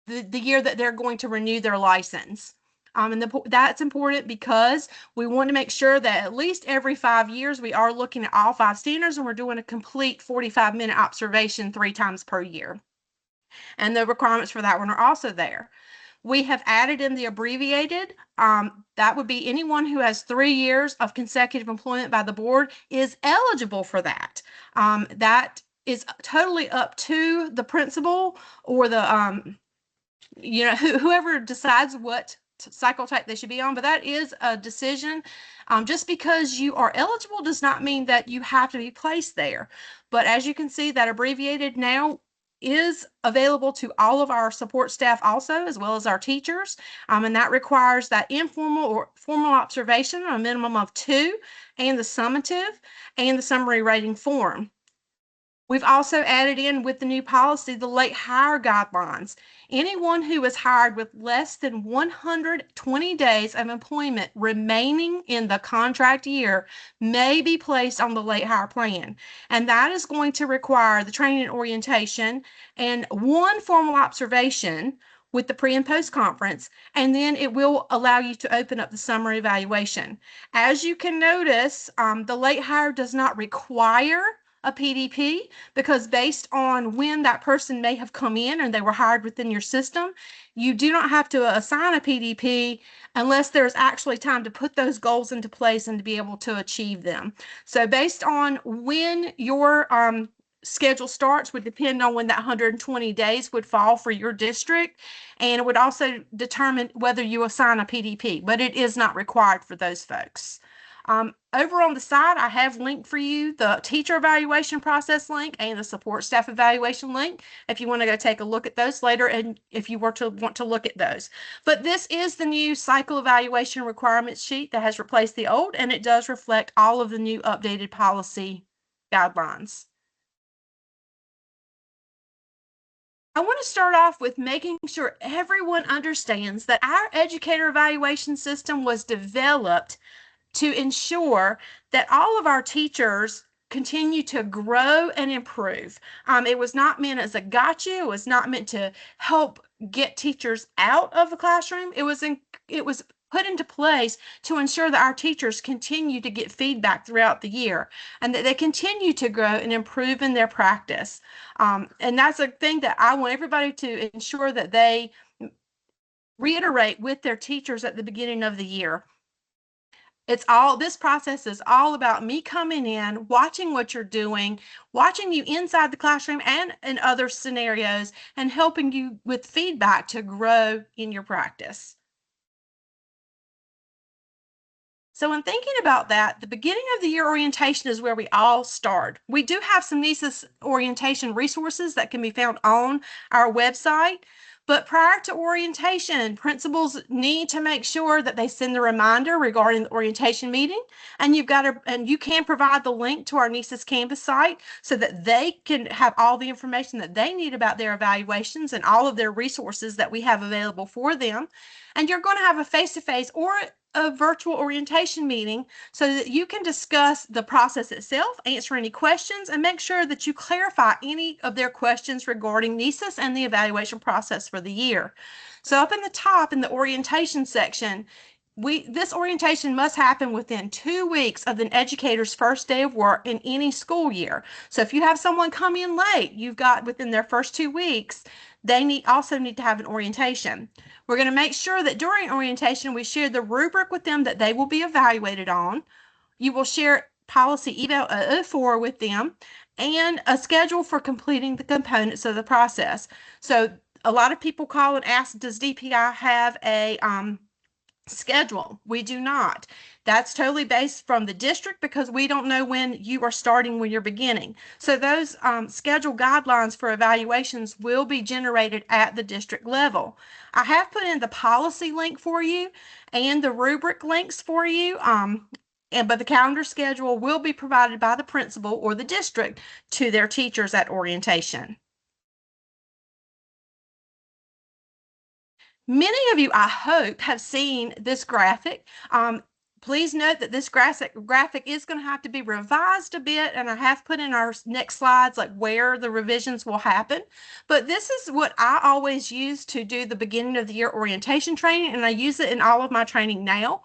the year that they're going to renew their license. And that's important because we want to make sure that at least every 5 years we are looking at all 5 standards and we're doing a complete 45-minute observation 3 times per year. And the requirements for that one are also there. We have added in the abbreviated. That would be anyone who has 3 years of consecutive employment by the board is eligible for that. That is totally up to the principal or the whoever decides what cycle type they should be on, but that is a decision. Just because you are eligible does not mean that you have to be placed there. But as you can see, that abbreviated now is available to all of our support staff also, as well as our teachers. And that requires that informal or formal observation, a minimum of 2, and the summative and the summary rating form. We've also added in with the new policy the late hire guidelines. Anyone who is hired with less than 120 days of employment remaining in the contract year may be placed on the late hire plan. And that is going to require the training and orientation and 1 formal observation with the pre and post conference, and then it will allow you to open up the summary evaluation. As you can notice, the late hire does not require a PDP because based on when that person may have come in and they were hired within your system, you do not have to assign a PDP unless there's actually time to put those goals into place and to be able to achieve them. So based on when your schedule starts would depend on when that 120 days would fall for your district, and it would also determine whether you assign a PDP, but it is not required for those folks. Over on the side, I have linked for you the teacher evaluation process link and the support staff evaluation link if you want to go take a look at those later and if you were to want to look at those. But this is the new cycle evaluation requirements sheet that has replaced the old, and it does reflect all of the new updated policy guidelines. I want to start off with making sure everyone understands that our educator evaluation system was developed to ensure that all of our teachers continue to grow and improve. It was not meant as a gotcha. It was not meant to help get teachers out of the classroom. It was put into place to ensure that our teachers continue to get feedback throughout the year and that they continue to grow and improve in their practice. And that's a thing that I want everybody to ensure that they reiterate with their teachers at the beginning of the year. This process is all about me coming in, watching what you're doing, watching you inside the classroom and in other scenarios, and helping you with feedback to grow in your practice. So when thinking about that, the beginning of the year orientation is where we all start. We do have some NCEES orientation resources that can be found on our website. But prior to orientation, principals need to make sure that they send the reminder regarding the orientation meeting, and you can provide the link to our NCEES Canvas site so that they can have all the information that they need about their evaluations and all of their resources that we have available for them. And you're going to have a face-to-face or a virtual orientation meeting so that you can discuss the process itself, answer any questions, and make sure that you clarify any of their questions regarding NCEES and the evaluation process for the year. So up in the top in the orientation section, this orientation must happen within 2 weeks of an educator's first day of work in any school year. So if you have someone come in late, you've got within their first 2 weeks, they also need to have an orientation. We're going to make sure that during orientation, we share the rubric with them that they will be evaluated on. You will share policy eval 04 with them and a schedule for completing the components of the process. So a lot of people call and ask, does DPI have a schedule? We do not. That's totally based from the district because we don't know when you are starting, when you're beginning. So those schedule guidelines for evaluations will be generated at the district level. I have put in the policy link for you and the rubric links for you. But the calendar schedule will be provided by the principal or the district to their teachers at orientation. Many of you, I hope, have seen this graphic. Please note that this graphic is going to have to be revised a bit, and I have put in our next slides like where the revisions will happen. But this is what I always use to do the beginning of the year orientation training, and I use it in all of my training now.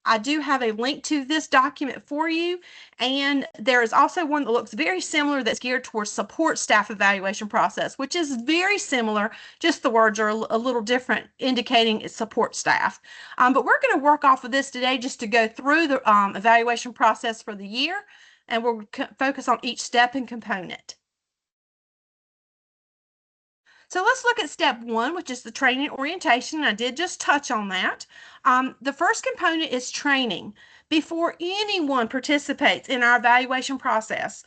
I do have a link to this document for you, and there is also one that looks very similar that's geared towards support staff evaluation process, which is very similar, just the words are a little different, indicating it's support staff. But we're going to work off of this today just to go through the evaluation process for the year, and we'll focus on each step and component. So let's look at step 1, which is the training orientation. I did just touch on that. The first component is training. Before anyone participates in our evaluation process,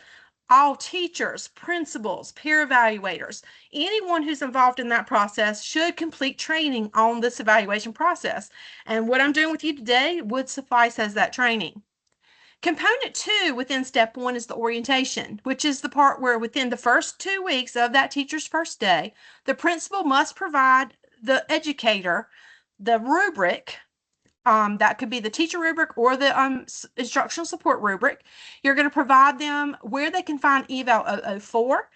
all teachers, principals, peer evaluators, anyone who's involved in that process should complete training on this evaluation process. And what I'm doing with you today would suffice as that training. Component 2 within step 1 is the orientation, which is the part where within the first 2 weeks of that teacher's first day, the principal must provide the educator the rubric. That could be the teacher rubric or the instructional support rubric. You're going to provide them where they can find eval 004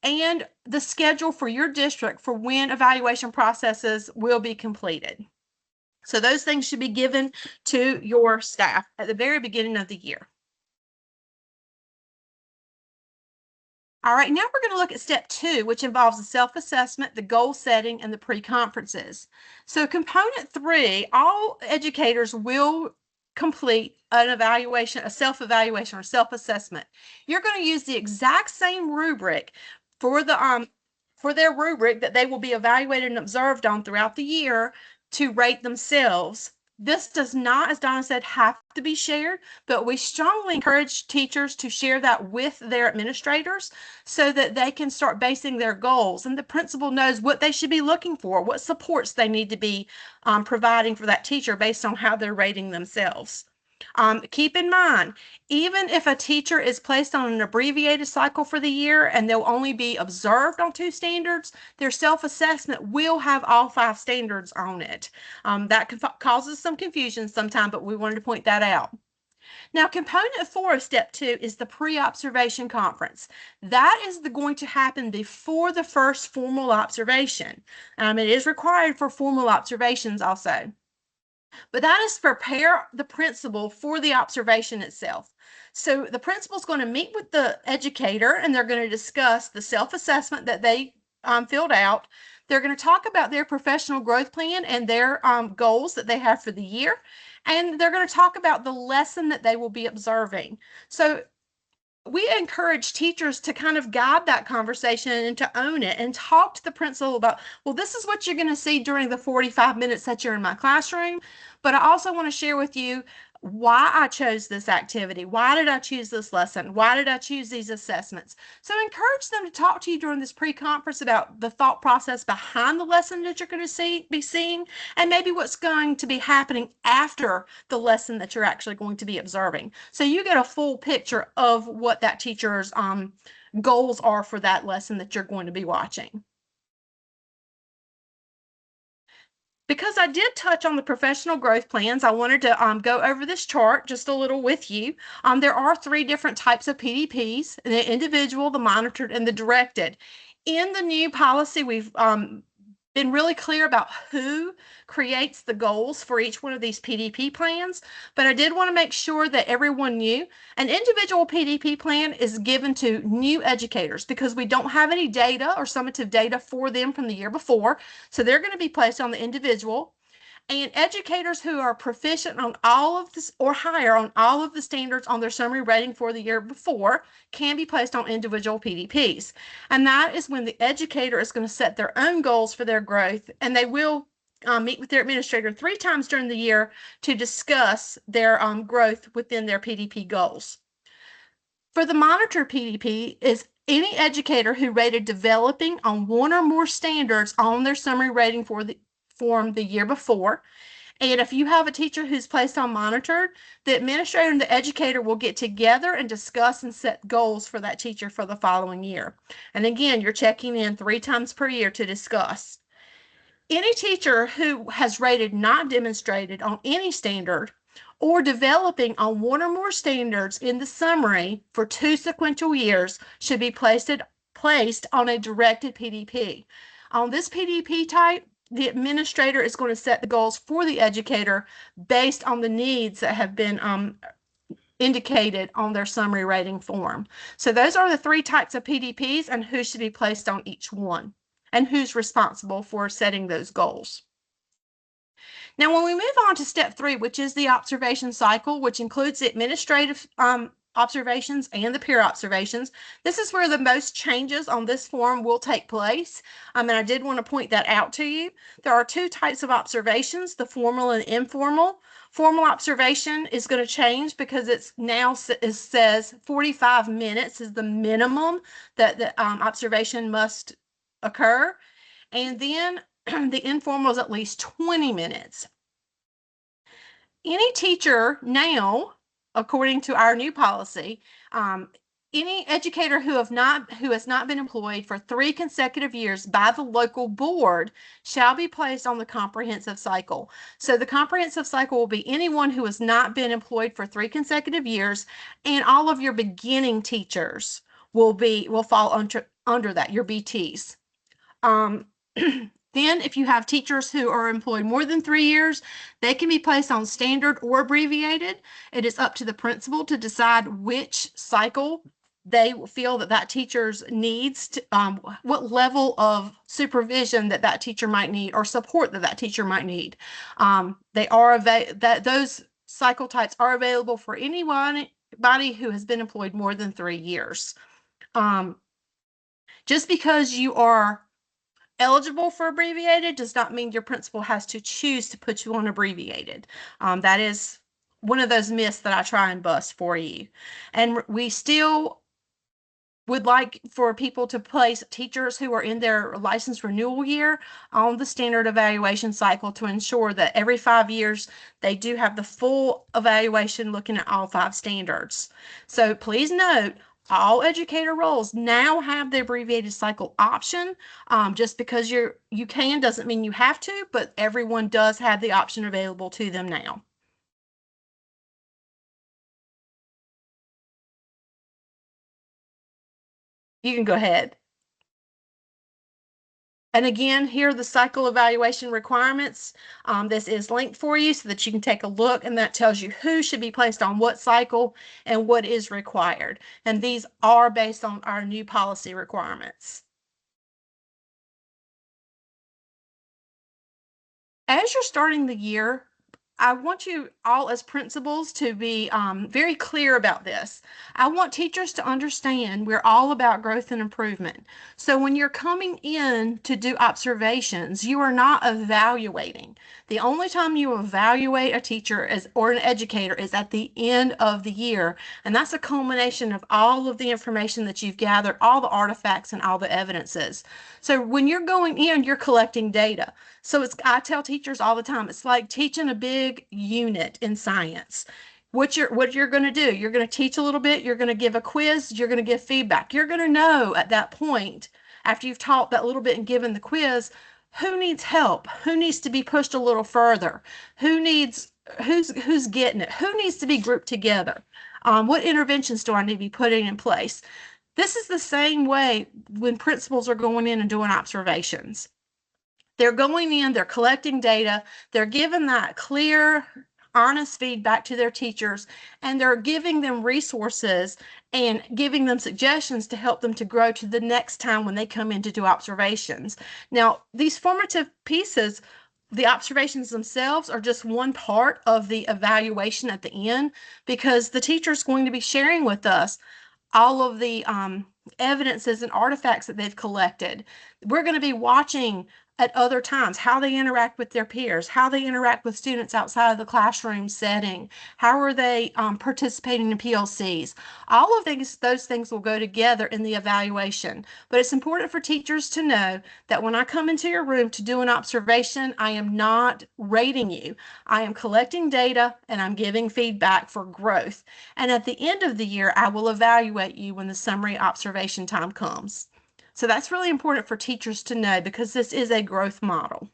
and the schedule for your district for when evaluation processes will be completed. So those things should be given to your staff at the very beginning of the year. All right, now we're going to look at step 2, which involves the self-assessment, the goal setting, and the pre-conferences. So component 3, all educators will complete an evaluation, a self-evaluation or self-assessment. You're going to use the exact same rubric for their rubric that they will be evaluated and observed on throughout the year to rate themselves. This does not, as Donna said, have to be shared, but we strongly encourage teachers to share that with their administrators so that they can start basing their goals and the principal knows what they should be looking for, what supports they need to be providing for that teacher based on how they're rating themselves. Keep in mind, even if a teacher is placed on an abbreviated cycle for the year and they'll only be observed on 2 standards, their self-assessment will have all 5 standards on it. That causes some confusion sometimes, but we wanted to point that out. Now, component 4 of step 2 is the pre-observation conference. That is going to happen before the first formal observation. It is required for formal observations also. But that is to prepare the principal for the observation itself. So the principal is going to meet with the educator and they're going to discuss the self-assessment that they filled out. They're going to talk about their professional growth plan and their goals that they have for the year. And they're going to talk about the lesson that they will be observing. So we encourage teachers to kind of guide that conversation and to own it and talk to the principal about, well, this is what you're going to see during the 45 minutes that you're in my classroom. But I also want to share with you why I chose this activity. Why did I choose this lesson? Why did I choose these assessments? So encourage them to talk to you during this pre-conference about the thought process behind the lesson that you're going to be seeing, and maybe what's going to be happening after the lesson that you're actually going to be observing. So you get a full picture of what that teacher's goals are for that lesson that you're going to be watching. Because I did touch on the professional growth plans, I wanted to go over this chart just a little with you. There are 3 different types of PDPs: the individual, the monitored, and the directed. In the new policy, we've been really clear about who creates the goals for each one of these PDP plans, but I did want to make sure that everyone knew an individual PDP plan is given to new educators because we don't have any data or summative data for them from the year before. So they're going to be placed on the individual. And educators who are proficient on all of this or higher on all of the standards on their summary rating for the year before can be placed on individual PDPs. And that is when the educator is going to set their own goals for their growth, and they will meet with their administrator 3 times during the year to discuss their growth within their PDP goals. For the monitor PDP is any educator who rated developing on 1 or more standards on their summary rating for the form the year before. And if you have a teacher who's placed on monitored, the administrator and the educator will get together and discuss and set goals for that teacher for the following year. And again, you're checking in 3 times per year to discuss. Any teacher who has rated not demonstrated on any standard or developing on 1 or more standards in the summary for 2 sequential years should be placed on a directed PDP. On this PDP type, the administrator is going to set the goals for the educator based on the needs that have been indicated on their summary rating form. So those are the 3 types of PDPs and who should be placed on each one and who's responsible for setting those goals. Now, when we move on to step 3, which is the observation cycle, which includes the administrative observations and the peer observations, this is where the most changes on this form will take place. And I did want to point that out to you. There are 2 types of observations, the formal and informal. Formal observation is going to change because it says 45 minutes is the minimum that the observation must occur. And then the informal is at least 20 minutes. Any teacher now, according to our new policy, any educator who has not been employed for 3 consecutive years by the local board shall be placed on the comprehensive cycle. So the comprehensive cycle will be anyone who has not been employed for 3 consecutive years, and all of your beginning teachers will fall under that, your BTs. Then if you have teachers who are employed more than 3 years, they can be placed on standard or abbreviated. It is up to the principal to decide which cycle they feel that teacher's needs, what level of supervision that teacher might need or support that teacher might need. Those cycle types are available for anybody who has been employed more than 3 years. Just because you are eligible for abbreviated does not mean your principal has to choose to put you on abbreviated. That is one of those myths that I try and bust for you. And we still would like for people to place teachers who are in their license renewal year on the standard evaluation cycle to ensure that every 5 years they do have the full evaluation looking at all 5 standards. So please note, all educator roles now have the abbreviated cycle option. Just because you can doesn't mean you have to, but everyone does have the option available to them now. You can go ahead. And again, here are the cycle evaluation requirements. This is linked for you so that you can take a look, and that tells you who should be placed on what cycle and what is required. And these are based on our new policy requirements. As you're starting the year, I want you all as principals to be very clear about this. I want teachers to understand we're all about growth and improvement. So when you're coming in to do observations, you are not evaluating. The only time you evaluate a teacher or an educator is at the end of the year. And that's a culmination of all of the information that you've gathered, all the artifacts and all the evidences. So when you're going in, you're collecting data. So I tell teachers all the time, it's like teaching a big unit in science. What you're going to do, you're going to teach a little bit, you're going to give a quiz, you're going to give feedback. You're going to know at that point, after you've taught that little bit and given the quiz, who needs help, who needs to be pushed a little further, who's getting it, who needs to be grouped together, what interventions do I need to be putting in place. This is the same way when principals are going in and doing observations. They're going in, they're collecting data, they're giving that clear, honest feedback to their teachers, and they're giving them resources and giving them suggestions to help them to grow to the next time when they come in to do observations. Now, these formative pieces, the observations themselves are just one part of the evaluation at the end, because the teacher is going to be sharing with us all of the evidences and artifacts that they've collected. We're going to be watching at other times how they interact with their peers, how they interact with students outside of the classroom setting, how are they participating in PLCs. All of those things will go together in the evaluation. But it's important for teachers to know that when I come into your room to do an observation, I am not rating you. I am collecting data and I'm giving feedback for growth. And at the end of the year, I will evaluate you when the summary observation time comes. So that's really important for teachers to know, because this is a growth model.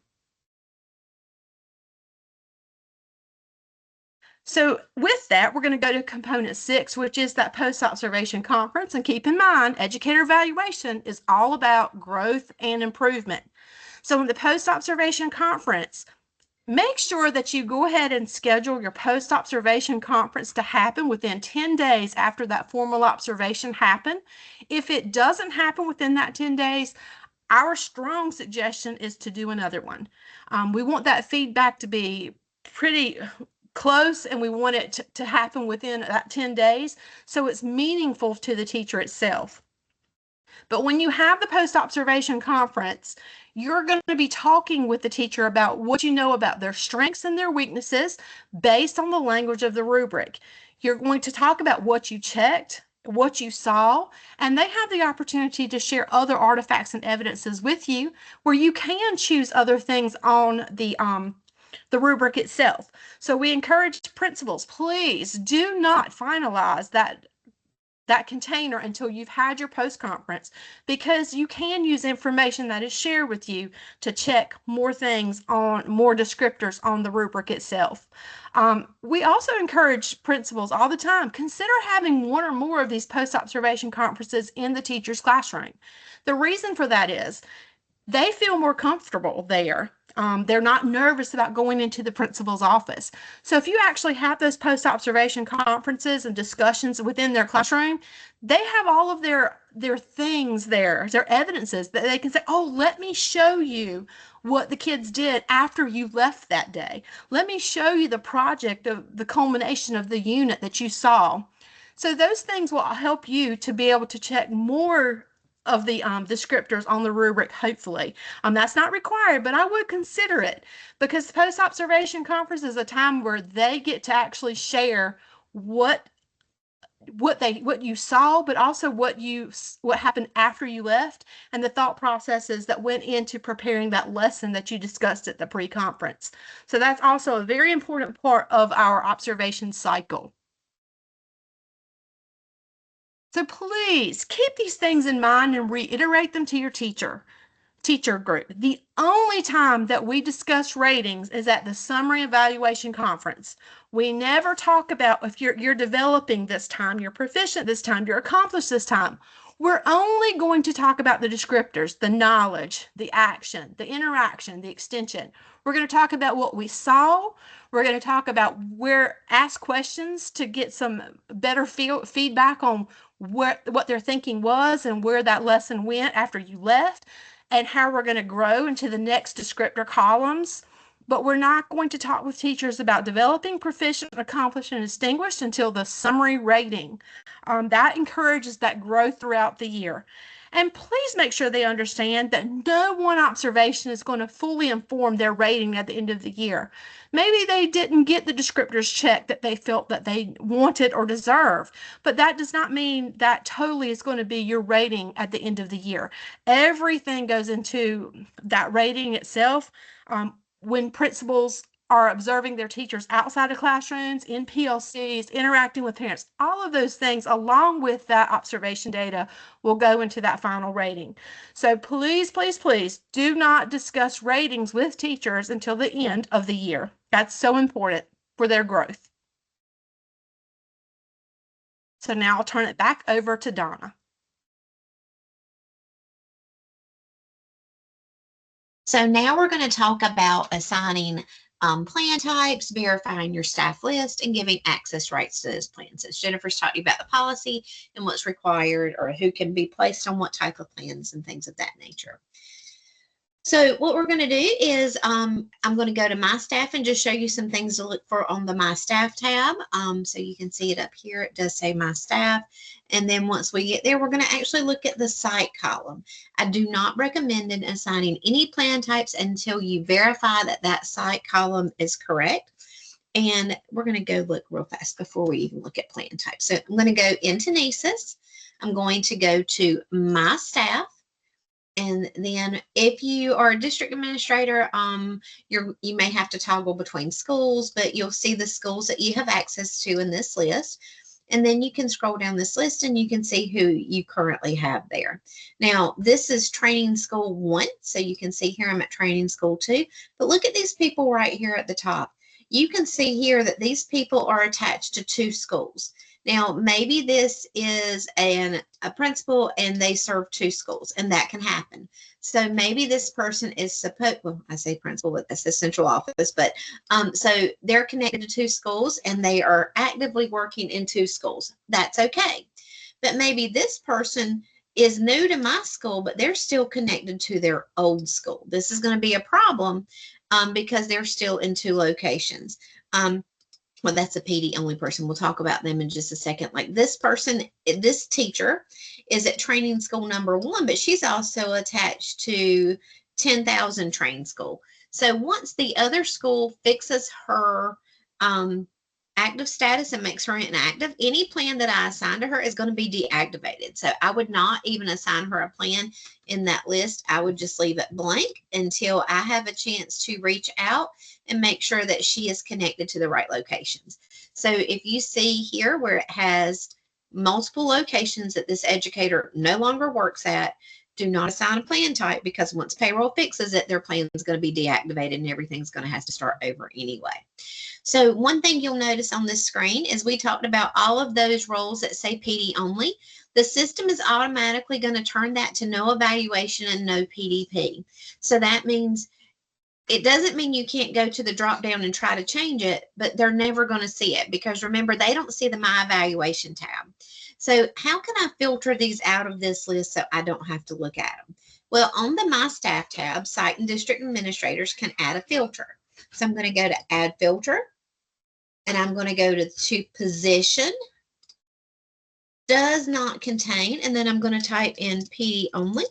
So with that, we're going to go to component 6, which is that post-observation conference. And keep in mind, educator evaluation is all about growth and improvement. So in the post-observation conference, make sure that you go ahead and schedule your post-observation conference to happen within 10 days after that formal observation happened. If it doesn't happen within that 10 days, our strong suggestion is to do another one. We want that feedback to be pretty close, and we want it to happen within that 10 days so it's meaningful to the teacher itself. But when you have the post-observation conference, you're going to be talking with the teacher about what you know about their strengths and their weaknesses based on the language of the rubric. You're going to talk about what you checked, what you saw, and they have the opportunity to share other artifacts and evidences with you where you can choose other things on the rubric itself. So we encourage principals, please do not finalize that container until you've had your post-conference, because you can use information that is shared with you to check more things on more descriptors on the rubric itself. We also encourage principals all the time, consider having one or more of these post-observation conferences in the teacher's classroom. The reason for that is they feel more comfortable there. They're not nervous about going into the principal's office. So if you actually have those post-observation conferences and discussions within their classroom, they have all of their things there, their evidences that they can say, oh, let me show you what the kids did after you left that day. Let me show you the project of the culmination of the unit that you saw. So those things will help you to be able to check more of the descriptors on the rubric, hopefully. That's not required, but I would consider it, because post-observation conference is a time where they get to actually share what you saw, but also what happened after you left, and the thought processes that went into preparing that lesson that you discussed at the pre-conference. So that's also a very important part of our observation cycle. So please keep these things in mind and reiterate them to your teacher group. The only time that we discuss ratings is at the summary evaluation conference. We never talk about if you're developing this time, you're proficient this time, you're accomplished this time. We're only going to talk about the descriptors, the knowledge, the action, the interaction, the extension. We're going to talk about what we saw. We're going to talk about ask questions to get some better feedback on what their thinking was and where that lesson went after you left, and how we're going to grow into the next descriptor columns. But we're not going to talk with teachers about developing, proficient, accomplished, and distinguished until the summary rating. That encourages that growth throughout the year. And please make sure they understand that no one observation is going to fully inform their rating at the end of the year. Maybe they didn't get the descriptors checked that they felt that they wanted or deserved, but that does not mean that totally is going to be your rating at the end of the year. Everything goes into that rating itself. When principals are observing their teachers outside of classrooms, in PLCs, interacting with parents, all of those things along with that observation data will go into that final rating. So please, please, please do not discuss ratings with teachers until the end of the year. That's so important for their growth. So now I'll turn it back over to Donna. So now we're going to talk about assigning plan types, verifying your staff list, and giving access rights to those plans. So Jennifer's talking about the policy and what's required, or who can be placed on what type of plans and things of that nature. So what we're going to do is I'm going to go to My Staff and just show you some things to look for on the My Staff tab. So you can see it up here. It does say My Staff. And then once we get there, we're going to actually look at the site column. I do not recommend assigning any plan types until you verify that that site column is correct. And we're going to go look real fast before we even look at plan types. So I'm going to go into NCEES. I'm going to go to My Staff. And then if you are a district administrator, you may have to toggle between schools, but you'll see the schools that you have access to in this list. And then you can scroll down this list and you can see who you currently have there. Now, this is Training School 1. So you can see here I'm at Training School 2. But look at these people right here at the top. You can see here that these people are attached to 2 schools. Now, maybe this is a principal and they serve 2 schools, and that can happen. So maybe this person is supposed, well, I say principal, but that's the central office, but so they're connected to 2 schools and they are actively working in 2 schools. That's okay. But maybe this person is new to my school, but they're still connected to their old school. This is going to be a problem because they're still in 2 locations. Well, that's a PD only person. We'll talk about them in just a second. Like this person, this teacher is at Training School number 1, but she's also attached to 10,000 Train School. So once the other school fixes her active status and makes her inactive, any plan that I assign to her is going to be deactivated. So I would not even assign her a plan in that list. I would just leave it blank until I have a chance to reach out and make sure that she is connected to the right locations. So if you see here where it has multiple locations that this educator no longer works at, do not assign a plan type, because once payroll fixes it, their plan is going to be deactivated and everything's going to have to start over anyway. So one thing you'll notice on this screen is we talked about all of those roles that say PD only. The system is automatically going to turn that to no evaluation and no PDP. So that means it doesn't mean you can't go to the drop down and try to change it, but they're never going to see it because remember, they don't see the My Evaluation tab. So how can I filter these out of this list so I don't have to look at them? Well, on the My Staff tab, site and district administrators can add a filter. So I'm going to go to Add Filter, and I'm going to go to Position, Does Not Contain, and then I'm going to type in PD Only.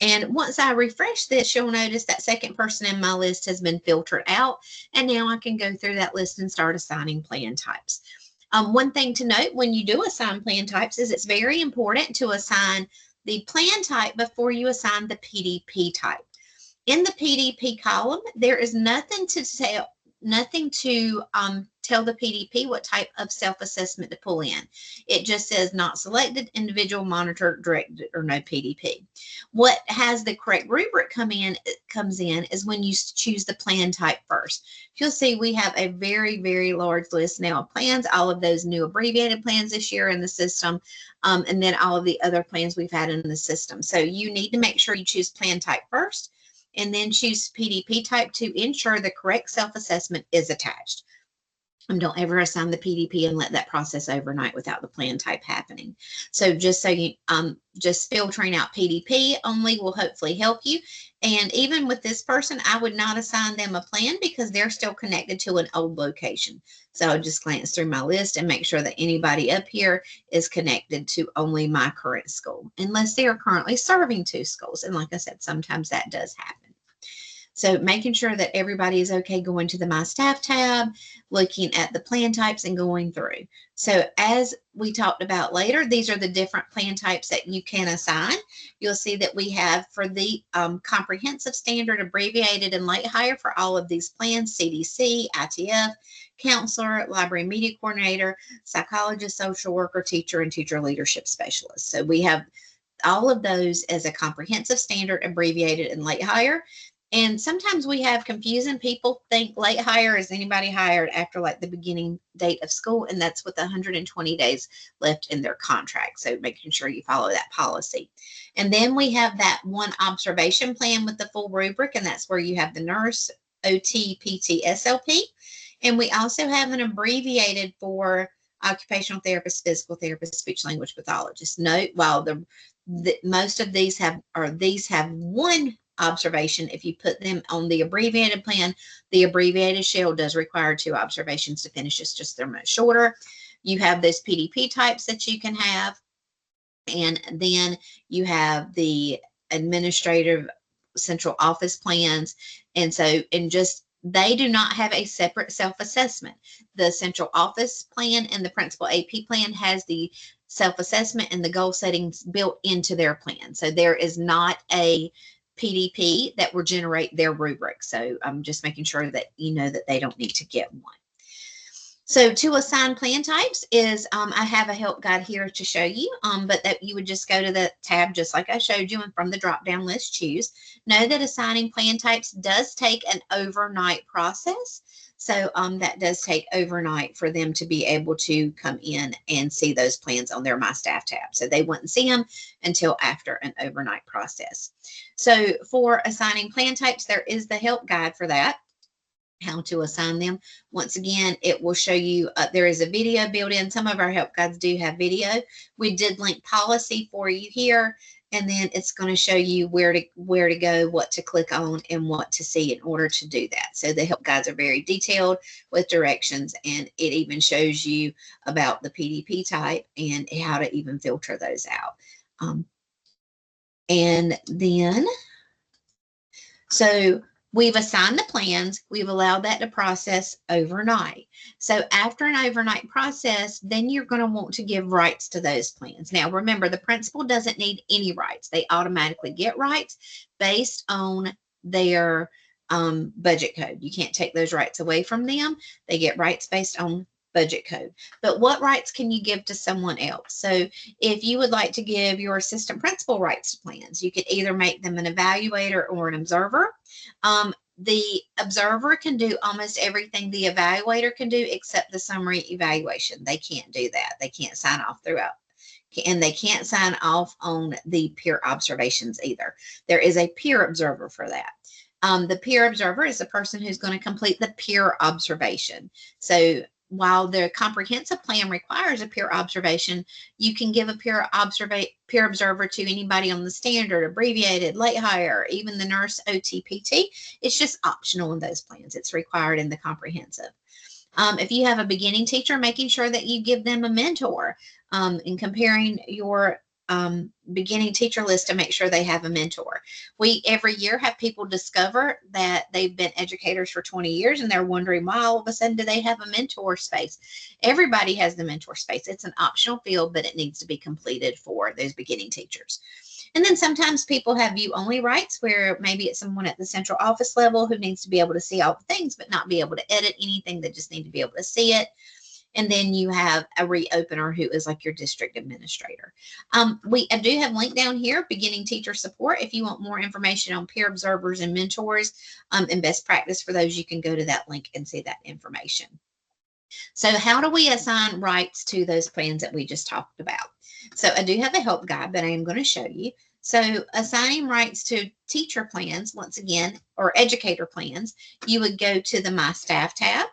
And once I refresh this, you'll notice that second person in my list has been filtered out. And now I can go through that list and start assigning plan types. One thing to note when you do assign plan types is it's very important to assign the plan type before you assign the PDP type. In the PDP column, there is nothing to tell nothing to tell the PDP what type of self-assessment to pull in. It just says not selected, individual, monitor, directed, or no PDP. What has the correct rubric comes in is when you choose the plan type first. You'll see we have a very, very large list now of plans, all of those new abbreviated plans this year in the system, and then all of the other plans we've had in the system. So you need to make sure you choose plan type first, and then choose PDP type to ensure the correct self-assessment is attached. Don't ever assign the PDP and let that process overnight without the plan type happening. So just so you, just filtering out PDP only will hopefully help you. And even with this person, I would not assign them a plan because they're still connected to an old location. So I'll just glance through my list and make sure that anybody up here is connected to only my current school, unless they are currently serving 2 schools. And like I said, sometimes that does happen. So making sure that everybody is okay going to the My Staff tab, looking at the plan types and going through. So as we talked about later, these are the different plan types that you can assign. You'll see that we have for the comprehensive, standard, abbreviated, and late hire for all of these plans, CDC, ITF, counselor, library media coordinator, psychologist, social worker, teacher, and teacher leadership specialist. So we have all of those as a comprehensive, standard, abbreviated, and late hire. And sometimes we have confusion. People think late hire is anybody hired after like the beginning date of school, and that's with 120 days left in their contract. So making sure you follow that policy. And then we have that one observation plan with the full rubric, and that's where you have the nurse, OT, PT, SLP. And we also have an abbreviated for occupational therapist, physical therapist, speech language pathologist. Note, while most of these have one observation, if you put them on the abbreviated plan, the abbreviated shell does require 2 observations to finish. It's just they're much shorter. You have those PDP types that you can have, and then you have the administrative central office plans. And so, they do not have a separate self-assessment. The central office plan and the principal AP plan has the self-assessment and the goal settings built into their plan. So there is not a PDP that will generate their rubric. So I'm just making sure that you know that they don't need to get one. So to assign plan types is, I have a help guide here to show you, but that you would just go to the tab just like I showed you, and from the drop-down list choose. Know that assigning plan types does take an overnight process. So that does take overnight for them to be able to come in and see those plans on their My Staff tab. So they wouldn't see them until after an overnight process. So for assigning plan types, there is the help guide for that, how to assign them. Once again, it will show you, there is a video built in. Some of our help guides do have video. We did link policy for you here, and then it's going to show you where to go, what to click on, and what to see in order to do that. So the help guides are very detailed with directions, and it even shows you about the PDP type and how to even filter those out. And then, so we've assigned the plans. We've allowed that to process overnight. So after an overnight process, then you're going to want to give rights to those plans. Now, remember, the principal doesn't need any rights. They automatically get rights based on their budget code. You can't take those rights away from them. They get rights based on budget code. But what rights can you give to someone else? So if you would like to give your assistant principal rights to plans, you could either make them an evaluator or an observer. The observer can do almost everything the evaluator can do except the summary evaluation. They can't do that. They can't sign off throughout. And they can't sign off on the peer observations either. There is a peer observer for that. The peer observer is the person who's going to complete the peer observation. So while the comprehensive plan requires a peer observation, you can give a peer observer to anybody on the standard, abbreviated, late hire, even the nurse, OT, PT. It's just optional in those plans. It's required in the comprehensive. If you have a beginning teacher, making sure that you give them a mentor, in comparing your beginning teacher list to make sure they have a mentor. We every year have people discover that they've been educators for 20 years and they're wondering why all of a sudden do they have a mentor space. Everybody has the mentor space. It's an optional field, but it needs to be completed for those beginning teachers. And then sometimes people have view only rights, where maybe it's someone at the central office level who needs to be able to see all the things but not be able to edit anything. They just need to be able to see it. And then you have a reopener who is like your district administrator. I do have a link down here, beginning teacher support. If you want more information on peer observers and mentors and best practice for those, you can go to that link and see that information. So how do we assign rights to those plans that we just talked about? So I do have a help guide, but I am going to show you. So assigning rights to teacher plans, once again, or educator plans, you would go to the My Staff tab.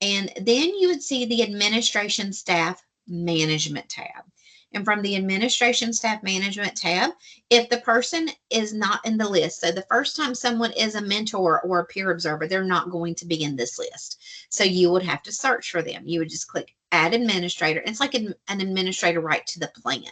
And then you would see the Administration Staff Management tab. And from the Administration Staff Management tab, if the person is not in the list, so the first time someone is a mentor or a peer observer, they're not going to be in this list. So you would have to search for them. You would just click Add Administrator. It's like an administrator right to the plan.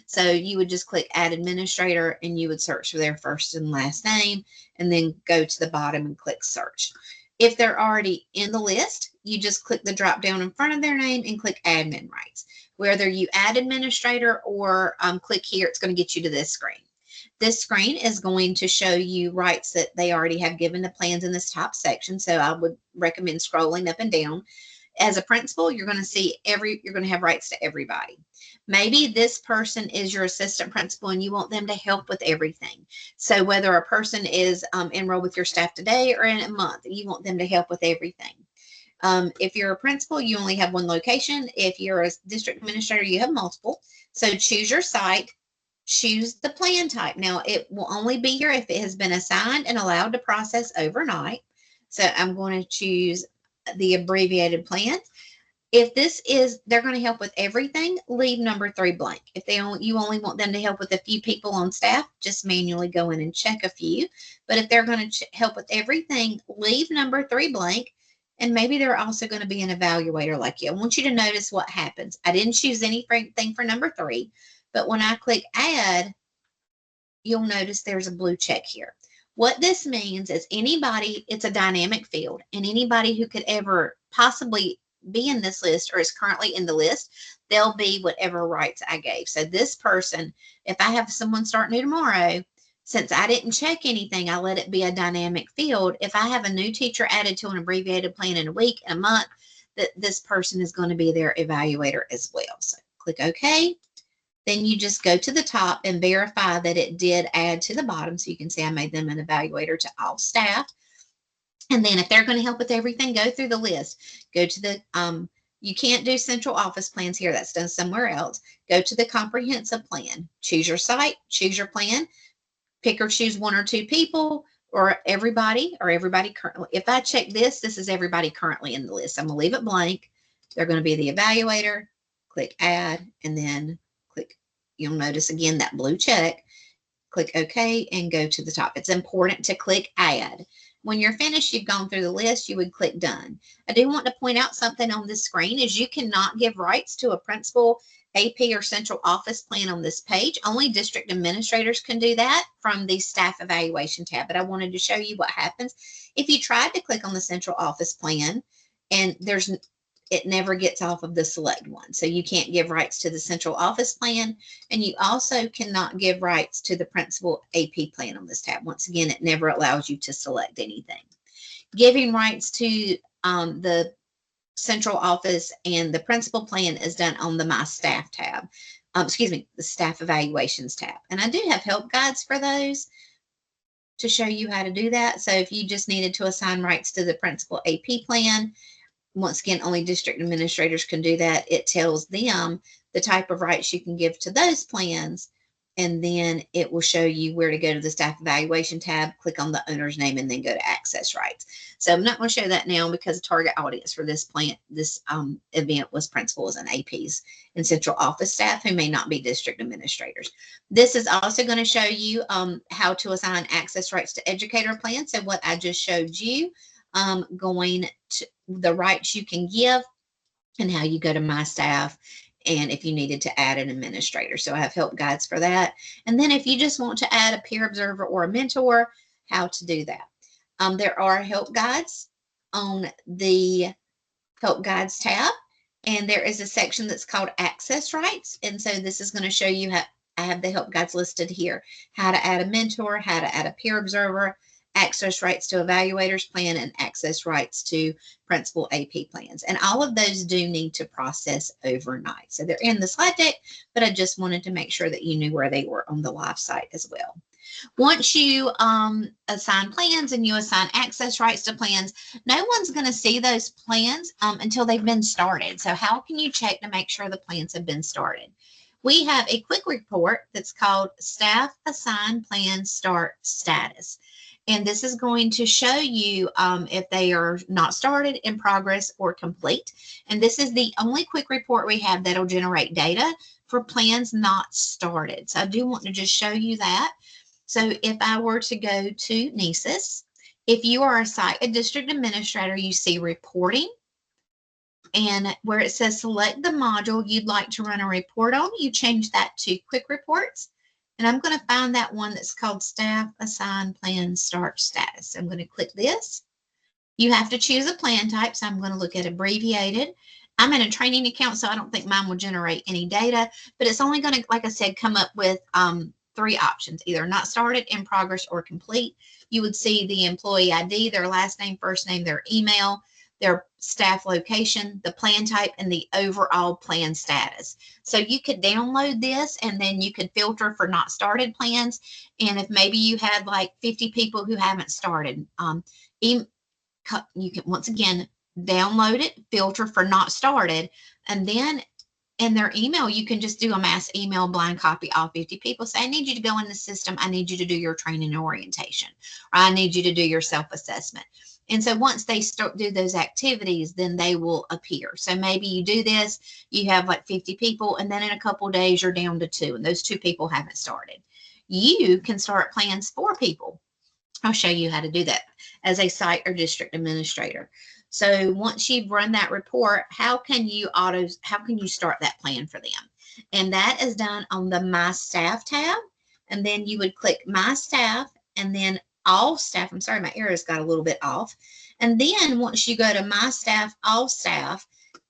So you would just click Add Administrator and you would search for their first and last name and then go to the bottom and click Search. If they're already in the list, you just click the drop down in front of their name and click Admin Rights. Whether you add administrator or click here, it's going to get you to this screen. This screen is going to show you rights that they already have given the plans in this top section. So I would recommend scrolling up and down. As a principal, you're going to see you're going to have rights to everybody. Maybe this person is your assistant principal and you want them to help with everything. So whether a person is enrolled with your staff today or in a month, you want them to help with everything. If you're a principal, you only have one location. If you're a district administrator, you have multiple. So choose your site, choose the plan type. Now, it will only be here if it has been assigned and allowed to process overnight. So I'm going to choose the abbreviated plan. If this is, they're going to help with everything, leave number 3 blank. If you only want them to help with a few people on staff, just manually go in and check a few. But if they're going to help with everything, leave number 3 blank. And maybe they're also going to be an evaluator like you. I want you to notice what happens. I didn't choose anything for number 3, but when I click Add, you'll notice there's a blue check here. What this means is anybody, it's a dynamic field, and anybody who could ever possibly be in this list or is currently in the list, they'll be whatever rights I gave. So this person, if I have someone start new tomorrow, since I didn't check anything, I let it be a dynamic field. If I have a new teacher added to an abbreviated plan in a week, in a month, that this person is going to be their evaluator as well. So click OK. Then you just go to the top and verify that it did add to the bottom. So you can see I made them an evaluator to all staff. And then if they're going to help with everything, go through the list. Go to the, you can't do central office plans here. That's done somewhere else. Go to the comprehensive plan. Choose your site, choose your plan. Pick or choose 1 or 2 people or everybody currently. If I check this is everybody currently in the list. I'm going to leave it blank. They're going to be the evaluator. Click Add and then click. You'll notice again that blue check. Click OK and go to the top. It's important to click Add. When you're finished, you've gone through the list, you would click Done. I do want to point out something on this screen is you cannot give rights to a principal, AP, or central office plan on this page. Only district administrators can do that from the staff evaluation tab. But I wanted to show you what happens if you tried to click on the central office plan and it never gets off of the select one. So you can't give rights to the central office plan, and you also cannot give rights to the principal AP plan on this tab. Once again, it never allows you to select anything. Giving rights to the central office and the principal plan is done on the My Staff tab. The Staff Evaluations tab. And I do have help guides for those to show you how to do that. So if you just needed to assign rights to the principal AP plan, once again, only district administrators can do that. It tells them the type of rights you can give to those plans, and then it will show you where to go to the staff evaluation tab, click on the owner's name, and then go to access rights. So I'm not going to show that now because the target audience for this event was principals and APs and central office staff who may not be district administrators. This is also going to show you how to assign access rights to educator plans. So what I just showed you, going to the rights you can give and how you go to My Staff and if you needed to add an administrator. So I have help guides for that. And then if you just want to add a peer observer or a mentor, how to do that. There are help guides on the help guides tab, and there is a section that's called access rights. And so this is going to show you how I have the help guides listed here, how to add a mentor, how to add a peer observer, access rights to evaluators plan, and access rights to principal AP plans. And all of those do need to process overnight. So they're in the slide deck, but I just wanted to make sure that you knew where they were on the live site as well. Once you assign plans and you assign access rights to plans, no one's going to see those plans until they've been started. So how can you check to make sure the plans have been started? We have a quick report that's called Staff Assigned Plan Start Status. And this is going to show you if they are not started, in progress, or complete. And this is the only quick report we have that'll generate data for plans not started. So I do want to just show you that. So if I were to go to NCEES, if you are a district administrator, you see reporting. And where it says select the module you'd like to run a report on, you change that to quick reports. And I'm going to find that one that's called Staff Assigned Plan Start Status. So I'm going to click this. You have to choose a plan type. So I'm going to look at abbreviated. I'm in a training account, so I don't think mine will generate any data, but it's only going to, like I said, come up with 3 options, either not started, in progress, or complete. You would see the employee ID, their last name, first name, their email, their staff location, the plan type, and the overall plan status. So you could download this and then you could filter for not started plans. And if maybe you had like 50 people who haven't started, you can once again download it, filter for not started, and then in their email, you can just do a mass email blind copy all 50 people. Say, I need you to go in the system. I need you to do your training and orientation, or I need you to do your self-assessment. And so once they do those activities, then they will appear. So maybe you do this, you have like 50 people, and then in a couple of days, you're down to 2, and those 2 people haven't started. You can start plans for people. I'll show you how to do that as a site or district administrator. So once you've run that report, how can you start that plan for them? And that is done on the My Staff tab. And then you would click My Staff and then All Staff. I'm sorry, my arrows got a little bit off. And then once you go to My Staff, All Staff,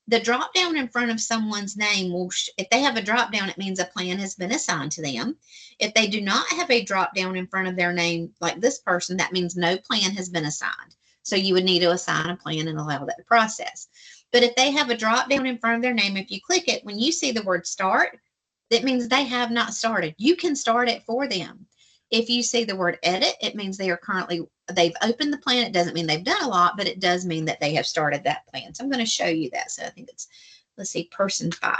the drop down in front of someone's name will, if they have a drop down, it means a plan has been assigned to them. If they do not have a drop down in front of their name, like this person, that means no plan has been assigned. So you would need to assign a plan and allow that to process. But if they have a drop down in front of their name, if you click it, when you see the word start, that means they have not started. You can start it for them. If you see the word edit, it means they've opened the plan. It doesn't mean they've done a lot, but it does mean that they have started that plan. So I'm going to show you that. So I think it's, let's see, person 5.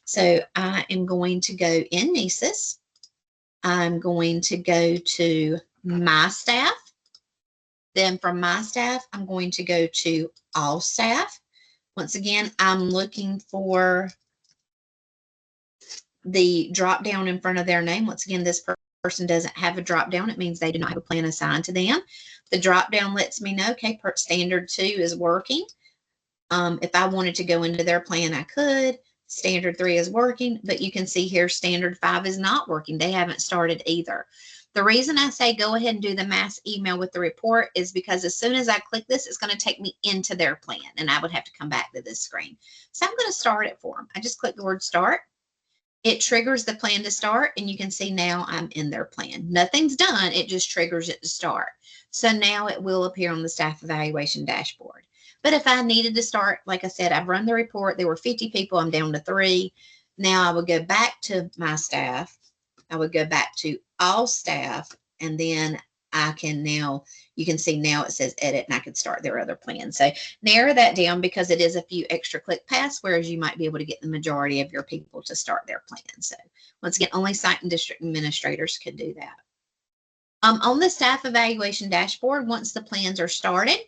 So I am going to go in NCEES. I'm going to go to My Staff. Then from My Staff, I'm going to go to All Staff. Once again, I'm looking for the drop down in front of their name. Once again, this person doesn't have a drop down. It means they do not have a plan assigned to them. The drop down lets me know, okay, standard 2 is working. If I wanted to go into their plan, I could. Standard 3 is working, but you can see here standard 5 is not working. They haven't started either. The reason I say go ahead and do the mass email with the report is because as soon as I click this, it's going to take me into their plan, and I would have to come back to this screen. So I'm going to start it for them. I just click the word start. It triggers the plan to start, and you can see now I'm in their plan. Nothing's done. It just triggers it to start. So now it will appear on the staff evaluation dashboard. But if I needed to start, like I said, I've run the report. There were 50 people. I'm down to 3. Now I would go back to My Staff. I would go back to All Staff, and then I can now, you can see now it says edit, and I can start their other plan. So narrow that down because it is a few extra click paths, whereas you might be able to get the majority of your people to start their plan. So once again, only site and district administrators could do that. On the staff evaluation dashboard, once the plans are started,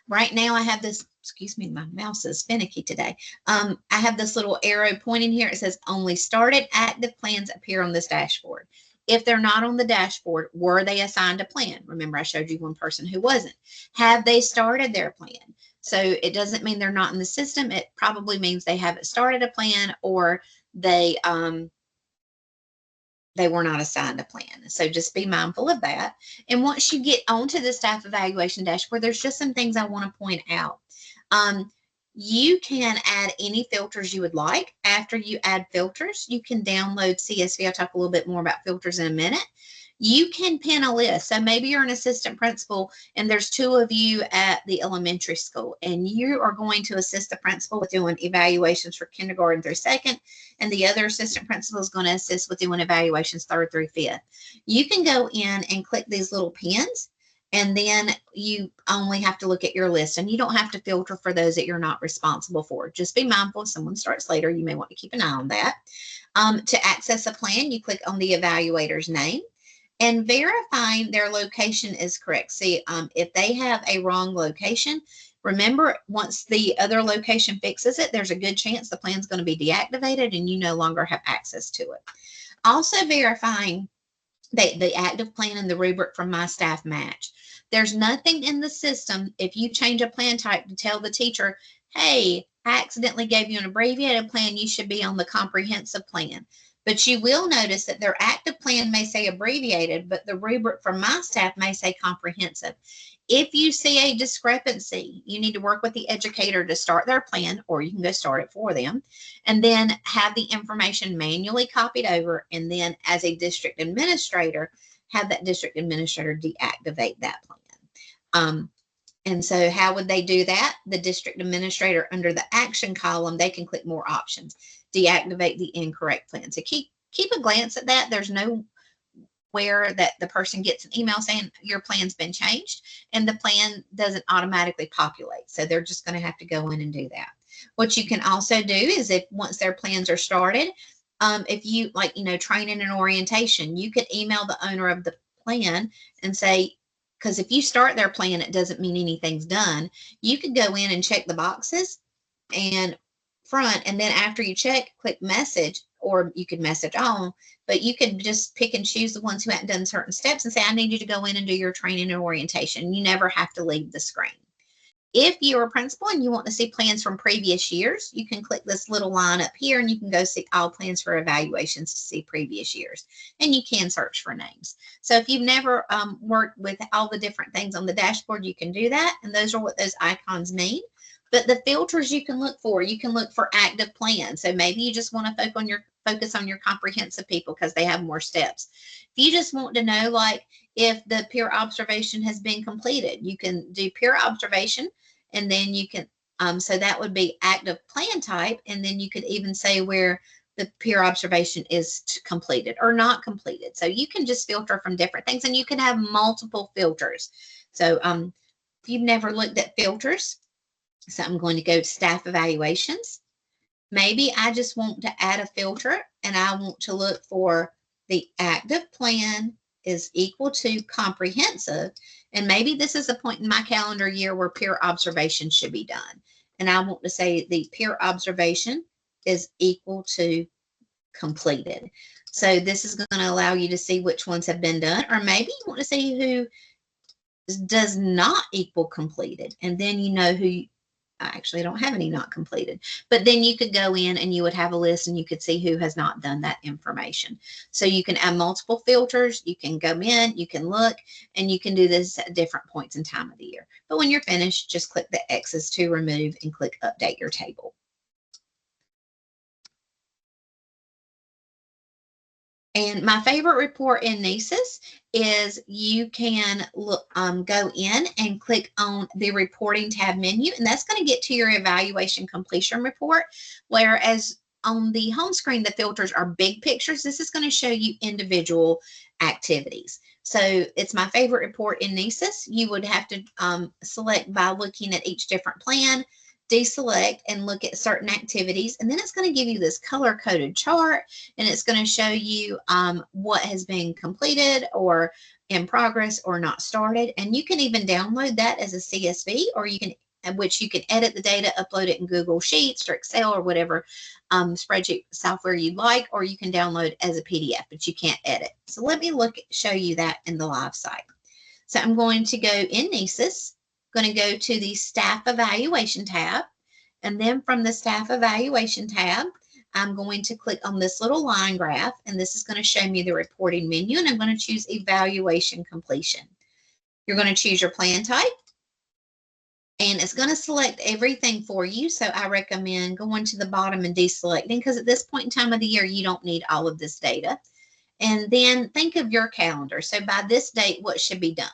right now I have this, excuse me, my mouse is finicky today. I have this little arrow pointing here. It says only started active plans appear on this dashboard. If they're not on the dashboard, were they assigned a plan? Remember, I showed you one person who wasn't. Have they started their plan? So it doesn't mean they're not in the system. It probably means they haven't started a plan, or they were not assigned a plan. So just be mindful of that. And once you get onto the staff evaluation dashboard, there's just some things I want to point out. You can add any filters you would like. After you add filters, you can download CSV. I'll talk a little bit more about filters in a minute. You can pin a list. So maybe you're an assistant principal and there's 2 of you at the elementary school, and you are going to assist the principal with doing evaluations for kindergarten through 2nd, and the other assistant principal is going to assist with doing evaluations 3rd through 5th. You can go in and click these little pins, and then you only have to look at your list, and you don't have to filter for those that you're not responsible for. Just be mindful if someone starts later, you may want to keep an eye on that. To access a plan, you click on the evaluator's name and verifying their location is correct. See, if they have a wrong location, remember, once the other location fixes it, there's a good chance the plan's going to be deactivated and you no longer have access to it. Also verifying that the active plan and the rubric from my staff match. There's nothing in the system, if you change a plan type, to tell the teacher, hey, I accidentally gave you an abbreviated plan, you should be on the comprehensive plan. But you will notice that their active plan may say abbreviated, but the rubric from my staff may say comprehensive. If you see a discrepancy, you need to work with the educator to start their plan, or you can go start it for them, and then have the information manually copied over, and then as a district administrator, have that district administrator deactivate that plan. And so how would they do that? The district administrator, under the action column, they can click more options, deactivate the incorrect plan. So keep a glance at that. There's no where that the person gets an email saying your plan's been changed, and the plan doesn't automatically populate. So they're just going to have to go in and do that. What you can also do is, if once their plans are started, if you training and orientation, you could email the owner of the plan and say, because if you start their plan, it doesn't mean anything's done. You could go in and check the boxes and front, and then after you check, click message, or you could message all, but you could just pick and choose the ones who haven't done certain steps and say, I need you to go in and do your training and orientation. You never have to leave the screen. If you're a principal and you want to see plans from previous years, you can click this little line up here and you can go see all plans for evaluations to see previous years. And you can search for names. So if you've never worked with all the different things on the dashboard, you can do that. And those are what those icons mean. But the filters you can look for active plans. So maybe you just want to focus on your comprehensive people because they have more steps. If you just want to know, like, if the peer observation has been completed, you can do peer observation, and then you can, so that would be active plan type, and then you could even say where the peer observation is completed or not completed. So you can just filter from different things, and you can have multiple filters. So if you've never looked at filters, so I'm going to go to staff evaluations. Maybe I just want to add a filter, and I want to look for the active plan is equal to comprehensive. And maybe this is a point in my calendar year where peer observation should be done. And I want to say the peer observation is equal to completed. So this is going to allow you to see which ones have been done, or maybe you want to see who does not equal completed. And then you know who, I actually don't have any not completed, but then you could go in and you would have a list and you could see who has not done that information. So you can add multiple filters, you can go in, you can look, and you can do this at different points in time of the year. But when you're finished, just click the X's to remove and click update your table. And my favorite report in NCEES is you can look, go in and click on the reporting tab menu, and that's going to get to your evaluation completion report. Whereas on the home screen, the filters are big pictures. This is going to show you individual activities. So it's my favorite report in NCEES. You would have to select by looking at each different plan, deselect and look at certain activities, and then it's going to give you this color-coded chart, and it's going to show you what has been completed or in progress or not started. And you can even download that as a CSV, or you can, which you can edit the data, upload it in Google Sheets or Excel or whatever spreadsheet software you like, or you can download as a PDF, but you can't edit. So let me show you that in the live site. So I'm going to go in NCEES, going to go to the Staff Evaluation tab. And then from the Staff Evaluation tab, I'm going to click on this little line graph, and this is going to show me the reporting menu, and I'm going to choose Evaluation Completion. You're going to choose your plan type, and it's going to select everything for you. So I recommend going to the bottom and deselecting, because at this point in time of the year, you don't need all of this data. And then think of your calendar. So by this date, what should be done?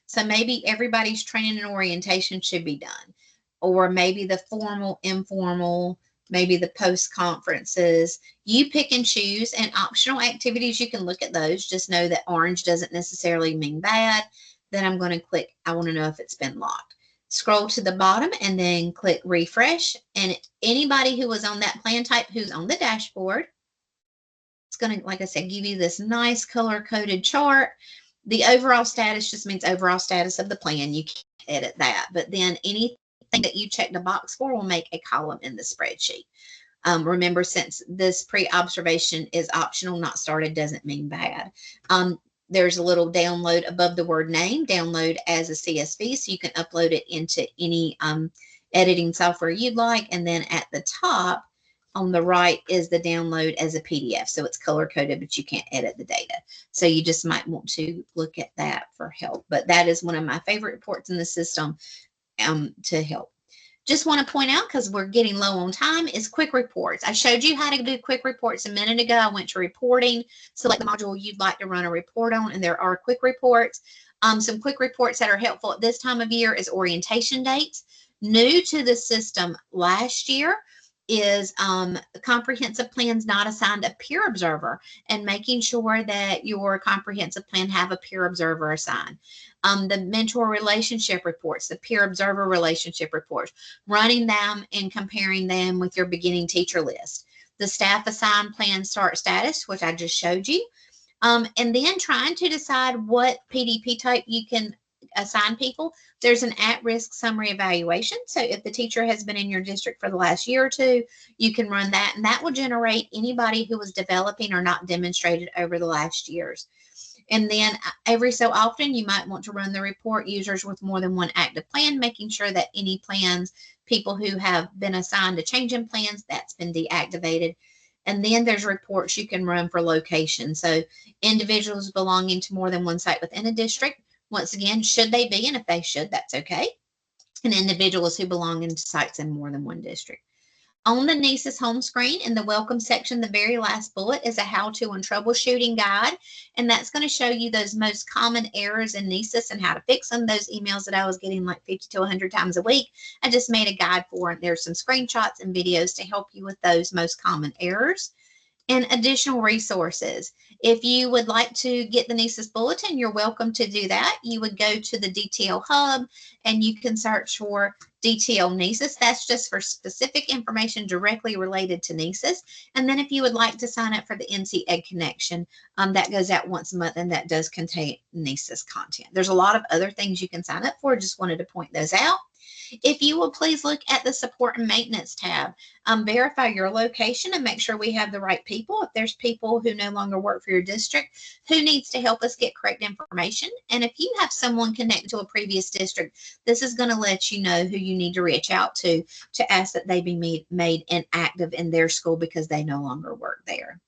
So maybe everybody's training and orientation should be done, or maybe the formal, informal, maybe the post conferences. You pick and choose, and optional activities, you can look at those. Just know that orange doesn't necessarily mean bad. Then I'm going to click, I want to know if it's been locked. Scroll to the bottom and then click refresh. And anybody who was on that plan type who's on the dashboard, it's going to, like I said, give you this nice color-coded chart. The overall status just means overall status of the plan. You can't edit that. But then anything that you check the box for will make a column in the spreadsheet. Remember, since this pre-observation is optional, not started doesn't mean bad. There's a little download above the word name, download as a CSV, so you can upload it into any editing software you'd like. And then at the top on the right is the download as a PDF. So it's color coded, but you can't edit the data. So you just might want to look at that for help. But that is one of my favorite reports in the system to help. Just want to point out, because we're getting low on time, is quick reports. I showed you how to do quick reports a minute ago. I went to reporting, select the module you'd like to run a report on, and there are quick reports. Some quick reports that are helpful at this time of year is orientation dates. New to the system last year is comprehensive plans not assigned a peer observer, and making sure that your comprehensive plan have a peer observer assigned. The mentor relationship reports, the peer observer relationship reports, running them and comparing them with your beginning teacher list. The staff assigned plan start status, which I just showed you. And then trying to decide what PDP type you can assign people. There's an at-risk summary evaluation. So if the teacher has been in your district for the last year or two, you can run that, and that will generate anybody who was developing or not demonstrated over the last years. And then every so often, you might want to run the report users with more than one active plan, making sure that any plans, people who have been assigned a change in plans, that's been deactivated. And then there's reports you can run for location. So individuals belonging to more than one site within a district, once again, should they be? And if they should, that's okay. And individuals who belong into sites in more than one district. On the NCEES home screen, in the welcome section, the very last bullet is a how-to and troubleshooting guide. And that's going to show you those most common errors in NCEES and how to fix them. Those emails that I was getting like 50 to 100 times a week, I just made a guide for it. There's some screenshots and videos to help you with those most common errors. And additional resources. If you would like to get the NCEES bulletin, you're welcome to do that. You would go to the DTL hub and you can search for DTL NCEES. That's just for specific information directly related to NCEES. And then if you would like to sign up for the NC Ed Connection, that goes out once a month, and that does contain NCEES content. There's a lot of other things you can sign up for. Just wanted to point those out. If you will please look at the support and maintenance tab, verify your location and make sure we have the right people. If there's people who no longer work for your district, who needs to help us get correct information. And if you have someone connected to a previous district, this is going to let you know who you need to reach out to ask that they be made inactive in their school because they no longer work there.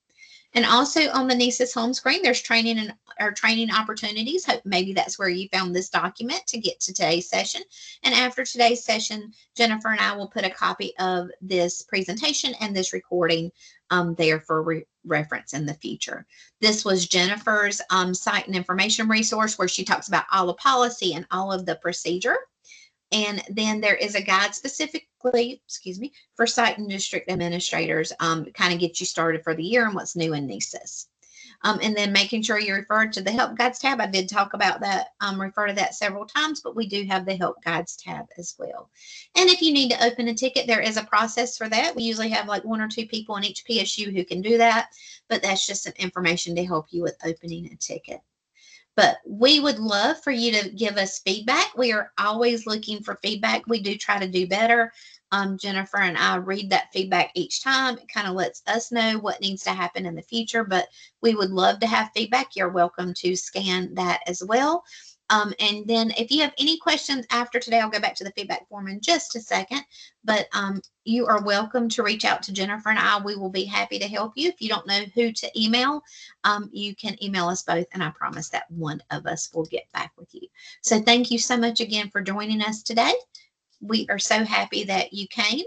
And also on the NCEES home screen, there's training and training opportunities. Hope maybe that's where you found this document to get to today's session. And after today's session, Jennifer and I will put a copy of this presentation and this recording there for reference in the future. This was Jennifer's site and information resource where she talks about all the policy and all of the procedure. And then there is a guide specifically, for site and district administrators, kind of get you started for the year and what's new in NCEES. And then making sure you refer to the help guides tab. I did talk about that, refer to that several times, but we do have the help guides tab as well. And if you need to open a ticket, there is a process for that. We usually have like 1 or 2 people in each PSU who can do that, but that's just some information to help you with opening a ticket. But we would love for you to give us feedback. We are always looking for feedback. We do try to do better. Jennifer and I read that feedback each time. It kind of lets us know what needs to happen in the future, but we would love to have feedback. You're welcome to scan that as well. And then if you have any questions after today, I'll go back to the feedback form in just a second. But you are welcome to reach out to Jennifer and I. We will be happy to help you. If you don't know who to email, you can email us both, and I promise that one of us will get back with you. So thank you so much again for joining us today. We are so happy that you came.